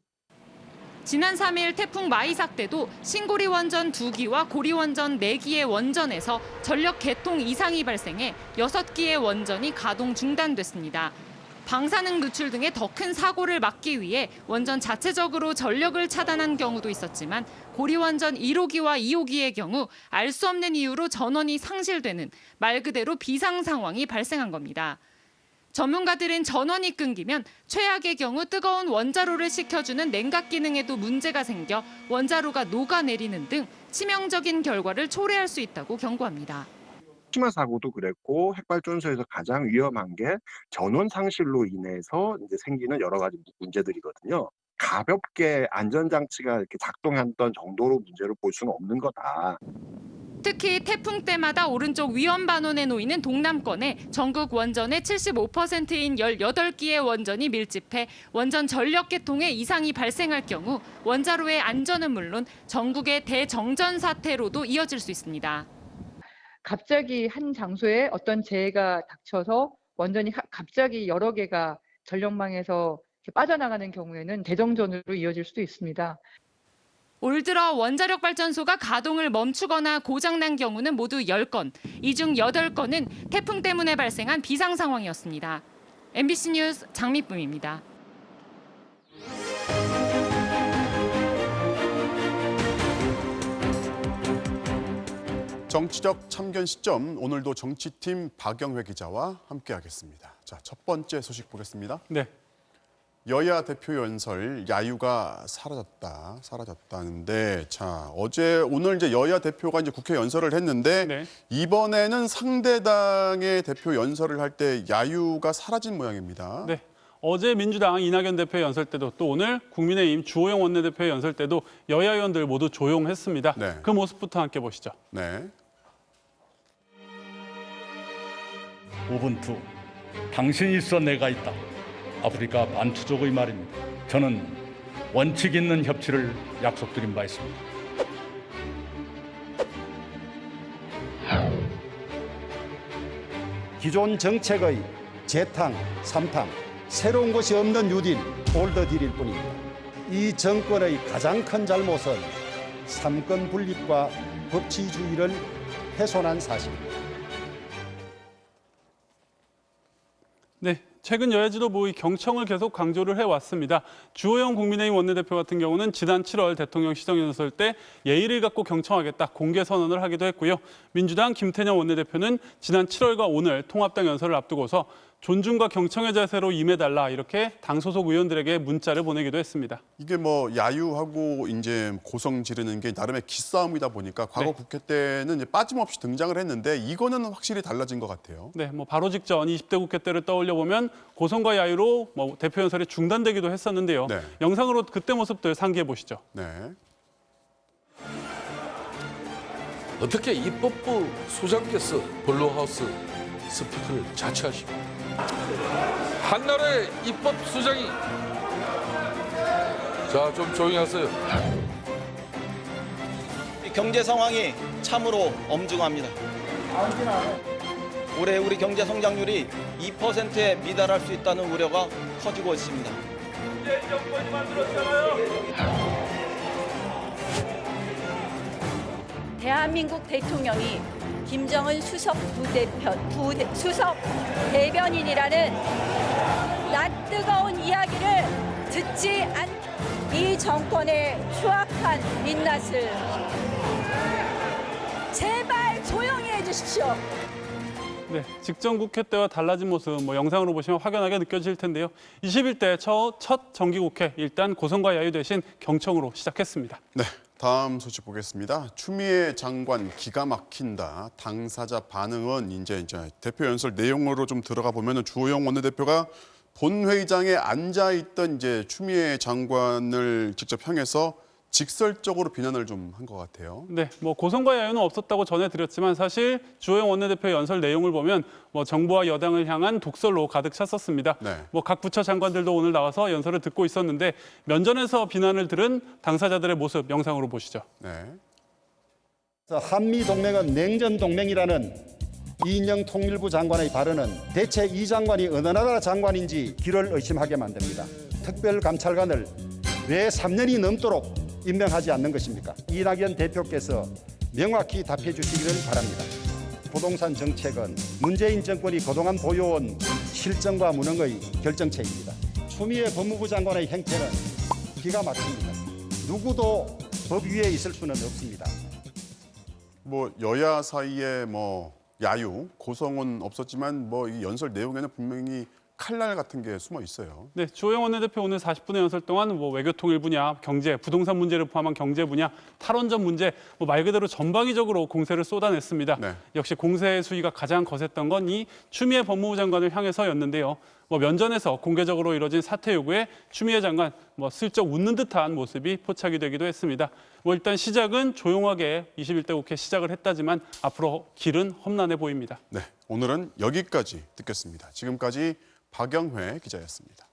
지난 3일 태풍 마이삭 때도 신고리 원전 2기와 고리 원전 4기의 원전에서 전력 개통 이상이 발생해 6기의 원전이 가동 중단됐습니다. 방사능 누출 등의 더 큰 사고를 막기 위해 원전 자체적으로 전력을 차단한 경우도 있었지만 고리 원전 1호기와 2호기의 경우 알 수 없는 이유로 전원이 상실되는 말 그대로 비상 상황이 발생한 겁니다. 전문가들은 전원이 끊기면 최악의 경우 뜨거운 원자로를 식혀주는 냉각 기능에도 문제가 생겨 원자로가 녹아내리는 등 치명적인 결과를 초래할 수 있다고 경고합니다. 후쿠시마 사고도 그랬고 핵발전소에서 가장 위험한 게 전원 상실로 인해서 이제 생기는 여러 가지 문제들이거든요. 가볍게 안전장치가 이렇게 작동했던 정도로 문제를 볼 수는 없는 거다. 특히 태풍 때마다 오른쪽 위험 반원에 놓이는 동남권에 전국 원전의 75%인 18기의 원전이 밀집해 원전 전력 개통에 이상이 발생할 경우 원자로의 안전은 물론 전국의 대정전 사태로도 이어질 수 있습니다. 갑자기 한 장소에 어떤 재해가 닥쳐서 원전이 갑자기 여러 개가 전력망에서 빠져나가는 경우에는 대정전으로 이어질 수도 있습니다. 올 들어 원자력 발전소가 가동을 멈추거나 고장난 경우는 모두 10건, 이 중 8건은 태풍 때문에 발생한 비상 상황이었습니다. MBC 뉴스 장미쁨입니다. 정치적 참견 시점, 오늘도 정치팀 박영회 기자와 함께하겠습니다. 자, 첫 번째 소식 보겠습니다. 네. 여야 대표 연설 야유가 사라졌다는데 자 오늘 이제 여야 대표가 이제 국회 연설을 했는데 네. 이번에는 상대당의 대표 연설을 할 때 야유가 사라진 모양입니다. 네. 어제 민주당 이낙연 대표 연설 때도 또 오늘 국민의힘 주호영 원내대표 연설 때도 여야 의원들 모두 조용했습니다. 네. 그 모습부터 함께 보시죠. 네. 우분투, 당신이 있어 내가 있다. 아프리카 반투족의 말입니다. 저는 원칙 있는 협치를 약속드린 바 있습니다. 기존 정책의 재탕, 삼탕, 새로운 것이 없는 뉴딜, 올드딜일 뿐입니다. 이 정권의 가장 큰 잘못은 삼권 분립과 법치주의를 훼손한 사실입니다. 네, 최근 여야 지도부의 경청을 계속 강조를 해왔습니다. 주호영 국민의힘 원내대표 같은 경우는 지난 7월 대통령 시정연설 때 예의를 갖고 경청하겠다 공개 선언을 하기도 했고요. 민주당 김태년 원내대표는 지난 7월과 오늘 통합당 연설을 앞두고서 존중과 경청의 자세로 임해달라 이렇게 당 소속 의원들에게 문자를 보내기도 했습니다. 이게 뭐 야유하고 이제 고성 지르는 게 나름의 기싸움이다 보니까 과거 네. 국회 때는 이제 빠짐없이 등장을 했는데 이거는 확실히 달라진 것 같아요. 네, 뭐 바로 직전 20대 국회 때를 떠올려 보면 고성과 야유로 뭐 대표 연설이 중단되기도 했었는데요. 네. 영상으로 그때 모습들 상기해 보시죠. 네. 어떻게 입법부 소장께서 블루하우스 스피커를 자처하시고 한나라의 입법 수장이 자, 좀 조용히 하세요. 경제 상황이 참으로 엄중합니다. 올해 우리 경제 성장률이 2%에 미달할 수 있다는 우려가 커지고 있습니다. 문재인 정권이 만들었잖아요. 대한민국 대통령이 김정은 수석 수석 대변인이라는 낯뜨거운 이야기를 듣지 않 이 정권의 추악한 민낯을 제발 조용히 해주십시오. 네, 직전 국회 때와 달라진 모습 영상으로 보시면 확연하게 느껴질 텐데요. 21대 첫 정기국회 일단 고성과 야유 대신 경청으로 시작했습니다. 네, 다음 소식 보겠습니다. 추미애 장관 기가 막힌다. 당사자 반응은 이제 대표 연설 내용으로 좀 들어가 보면은 주호영 원내대표가 본회의장에 앉아 있던 이제 추미애 장관을 직접 향해서 직설적으로 비난을 좀 한 것 같아요. 네, 고성과 야유는 없었다고 전해드렸지만 사실 주호영 원내대표 연설 내용을 보면 정부와 여당을 향한 독설로 가득 찼었습니다. 네. 각 부처 장관들도 오늘 나와서 연설을 듣고 있었는데 면전에서 비난을 들은 당사자들의 모습 영상으로 보시죠. 네. 한미 동맹은 냉전 동맹이라는 이인영 통일부 장관의 발언은 대체 이 장관이 어느 나라 장관인지 귀를 의심하게 만듭니다. 특별감찰관을 왜 3년이 넘도록 임명하지 않는 것입니까? 이낙연 대표께서 명확히 답해 주시기를 바랍니다. 부동산 정책은 문재인 정권이 그동안 보여온 실정과 무능의 결정체입니다. 추미애 법무부 장관의 행태는 기가 막힙니다. 누구도 법 위에 있을 수는 없습니다. 여야 사이에 야유, 고성은 없었지만 이 연설 내용에는 분명히 칼날 같은 게 숨어 있어요. 네, 주호영 원내대표 오늘 40분의 연설 동안 외교통일 분야, 경제, 부동산 문제를 포함한 경제 분야, 탈원전 문제 말 그대로 전방위적으로 공세를 쏟아냈습니다. 네. 역시 공세의 수위가 가장 거셌던 건 이 추미애 법무부 장관을 향해서였는데요. 면전에서 공개적으로 이뤄진 사퇴 요구에 추미애 장관 슬쩍 웃는 듯한 모습이 포착이 되기도 했습니다. 일단 시작은 조용하게 21대 국회 시작을 했다지만 앞으로 길은 험난해 보입니다. 네, 오늘은 여기까지 듣겠습니다. 지금까지 박영회 기자였습니다.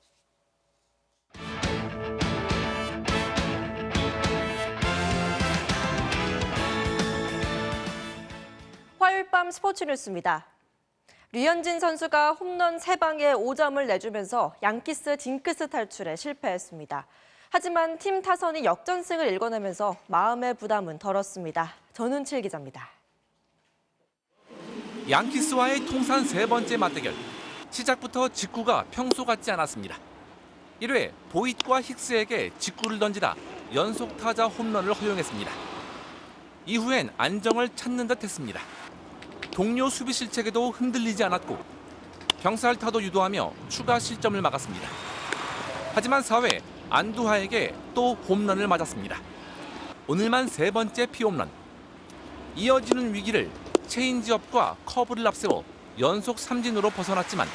화요일 밤 스포츠 뉴스입니다. 류현진 선수가 홈런 3방에 5점을 내주면서 양키스 징크스 탈출에 실패했습니다. 하지만 팀 타선이 역전승을 일궈내면서 마음의 부담은 덜었습니다. 전은칠 기자입니다. 양키스와의 통산 3번째 맞대결. 시작부터 직구가 평소 같지 않았습니다. 1회 보잇과 힉스에게 직구를 던지다 연속 타자 홈런을 허용했습니다. 이후엔 안정을 찾는 듯 했습니다. 동료 수비 실책에도 흔들리지 않았고 병살타도 유도하며 추가 실점을 막았습니다. 하지만 4회 안두하에게 또 홈런을 맞았습니다. 오늘만 3번째 피홈런. 이어지는 위기를 체인지업과 커브를 앞세워 연속 삼진으로 벗어났지만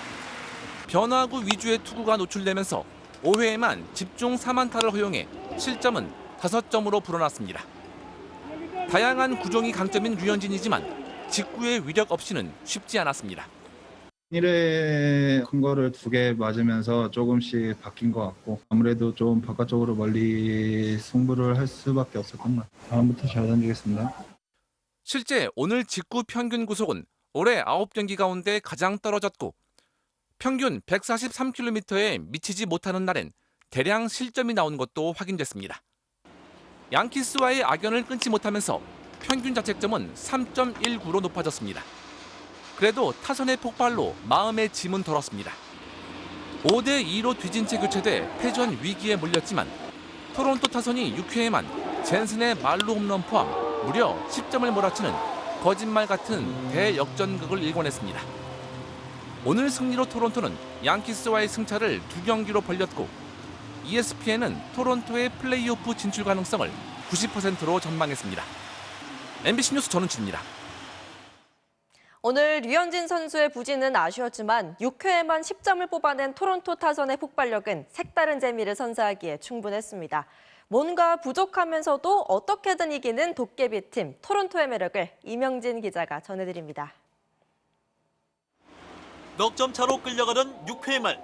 변화구 위주의 투구가 노출되면서 5회에만 집중 4안타를 허용해 실점은 5점으로 불어났습니다. 다양한 구종이 강점인 류현진이지만 직구의 위력 없이는 쉽지 않았습니다. 1회 큰 거를 2개 맞으면서 조금씩 바뀐 것 같고 아무래도 좀 바깥쪽으로 멀리 승부를 할 수밖에 없었던 것 같아요. 다음부터 잘 던지겠습니다. 실제 오늘 직구 평균 구속은 올해 9경기 가운데 가장 떨어졌고 평균 143km에 미치지 못하는 날엔 대량 실점이 나온 것도 확인됐습니다. 양키스와의 악연을 끊지 못하면서 평균 자책점은 3.19로 높아졌습니다. 그래도 타선의 폭발로 마음의 짐은 덜었습니다. 5대2로 뒤진 채 교체돼 패전 위기에 몰렸지만 토론토 타선이 6회에만 젠슨의 말루 홈런 포함 무려 10점을 몰아치는 거짓말 같은 대역전극을 일궈냈습니다. 오늘 승리로 토론토는 양키스와의 승차를 2경기로 벌렸고 ESPN은 토론토의 플레이오프 진출 가능성을 90%로 전망했습니다. MBC 뉴스 전은치입니다. 오늘 류현진 선수의 부진은 아쉬웠지만 6회에만 10점을 뽑아낸 토론토 타선의 폭발력은 색다른 재미를 선사하기에 충분했습니다. 뭔가 부족하면서도 어떻게든 이기는 도깨비팀 토론토의 매력을 이명진 기자가 전해드립니다. 넉 점 차로 끌려가던 6회 말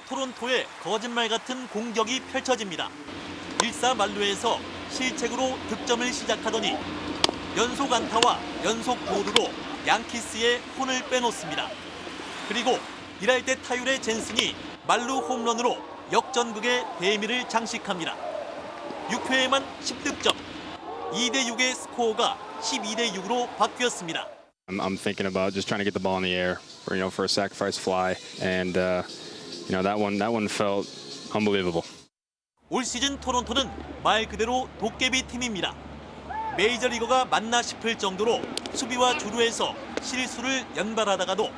토론토의 거짓말 같은 공격이 펼쳐집니다. 1사 만루에서 실책으로 득점을 시작하더니 연속 안타와 연속 도루로 양키스의 혼을 빼놓습니다. 그리고 1할 때 타율의 젠슨이 만루 홈런으로 역전극의 대미를 장식합니다. 6회에만 10득점, 2대6의 스코어가 12대6으로 바뀌었습니다. I'm thinking about just trying to get the ball in the air, for a sacrifice fly, and that one felt unbelievable. 올 시즌 토론토는 말 그대로 도깨비 팀입니다. 메이저리거가 맞나 싶을 정도로 수비와 주루에서 실수를 연발하다가도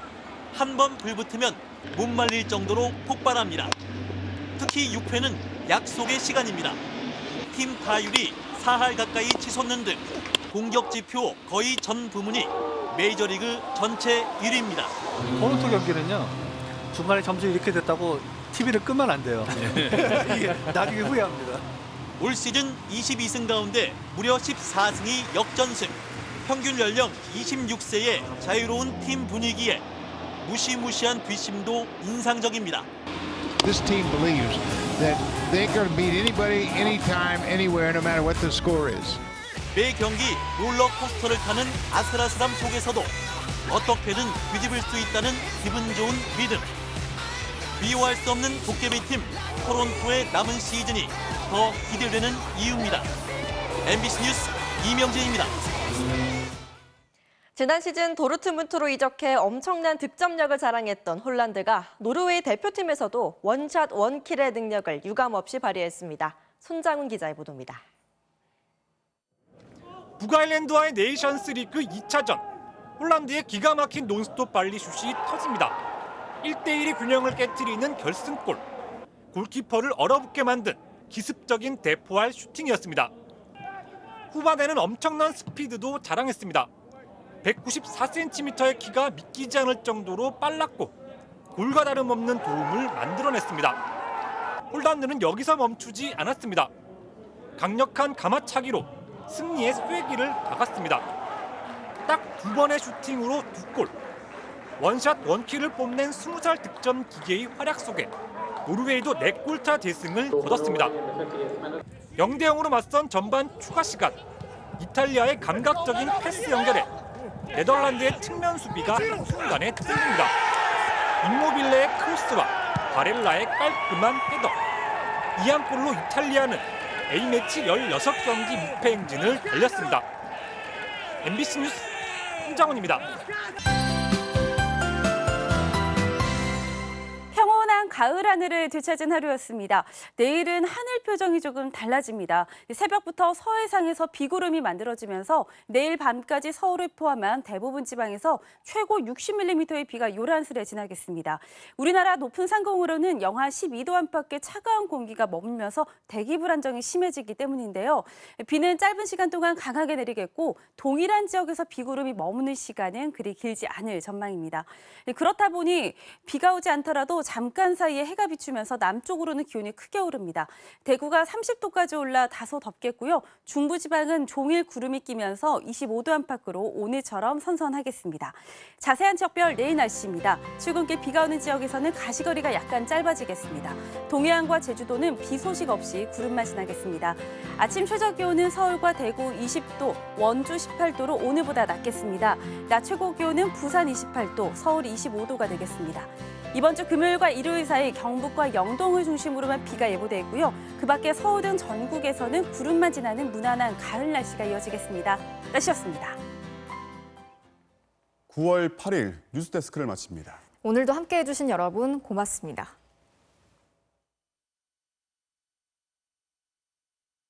한 번 불붙으면 못 말릴 정도로 폭발합니다. 특히 6회는 약속의 시간입니다. 팀 타율이 4할 가까이 치솟는 등 공격 지표 거의 전 부문이 메이저리그 전체 1위입니다. 토론토 경기는요. 중간에 점수 이렇게 됐다고 TV를 끄면 안 돼요. 이게 나중에 후회합니다. 올 시즌 22승 가운데 무려 14승이 역전승. 평균 연령 26세의 자유로운 팀 분위기에 무시무시한 뒷심도 인상적입니다. This team believes that they're going to beat anybody, anytime, anywhere, no matter what the score is. 매 경기 롤러코스터를 타는 아슬아슬함 속에서도 어떻게든 뒤집을 수 있다는 기분 좋은 믿음. 미워할 수 없는 도깨비팀 토론토의 남은 시즌이 더 기대되는 이유입니다. MBC 뉴스 이명진입니다. 지난 시즌 도르트문트로 이적해 엄청난 득점력을 자랑했던 홀란드가 노르웨이 대표팀에서도 원샷 원킬의 능력을 유감없이 발휘했습니다. 손장훈 기자의 보도입니다. 북아일랜드와의 네이션스 리그 2차전. 홀란드의 기가 막힌 논스톱 발리 슛이 터집니다. 1대1의 균형을 깨트리는 결승골. 골키퍼를 얼어붙게 만든 기습적인 대포할 슈팅이었습니다. 후반에는 엄청난 스피드도 자랑했습니다. 194cm의 키가 믿기지 않을 정도로 빨랐고 골과 다름없는 도움을 만들어냈습니다. 홀란드는 여기서 멈추지 않았습니다. 강력한 가마차기로 승리의 쐐기를 박았습니다. 딱 2번의 슈팅으로 2골. 원샷 원킬을 뽐낸 20살 득점 기계의 활약 속에 노르웨이도 4골차 대승을 거뒀습니다. 0대0으로 맞선 전반 추가 시간. 이탈리아의 감각적인 패스 연결에 네덜란드의 측면 수비가 한순간에 뚫립니다. 임모빌레의 크로스와 바렐라의 깔끔한 헤더. 이 한 골로 이탈리아는 A매치 16경기 무패 행진을 달렸습니다. MBC 뉴스 손장훈입니다. 평온한 가을 하늘을 되찾은 하루였습니다. 내일은 하늘 표정이 조금 달라집니다. 새벽부터 서해상에서 비구름이 만들어지면서 내일 밤까지 서울을 포함한 대부분 지방에서 최고 60mm의 비가 요란스레 지나겠습니다. 우리나라 높은 상공으로는 영하 12도 안팎의 차가운 공기가 머물면서 대기 불안정이 심해지기 때문인데요. 비는 짧은 시간 동안 강하게 내리겠고 동일한 지역에서 비구름이 머무는 시간은 그리 길지 않을 전망입니다. 그렇다 보니 비가 오지 않더라도 잠깐 사이에 해가 비추면서 남쪽으로는 기온이 크게 오릅니다. 대구가 30도까지 올라 다소 덥겠고요. 중부지방은 종일 구름이 끼면서 25도 안팎으로 오늘처럼 선선하겠습니다. 자세한 지역별 내일 날씨입니다. 출근길 비가 오는 지역에서는 가시거리가 약간 짧아지겠습니다. 동해안과 제주도는 비 소식 없이 구름만 지나겠습니다. 아침 최저 기온은 서울과 대구 20도, 원주 18도로 오늘보다 낮겠습니다. 낮 최고 기온은 부산 28도, 서울 25도가 되겠습니다. 이번 주 금요일과 일요일 사이 경북과 영동을 중심으로만 비가 예보돼 있고요. 그 밖에 서울 등 전국에서는 구름만 지나는 무난한 가을 날씨가 이어지겠습니다. 날씨였습니다. 9월 8일 뉴스데스크를 마칩니다. 오늘도 함께해 주신 여러분 고맙습니다.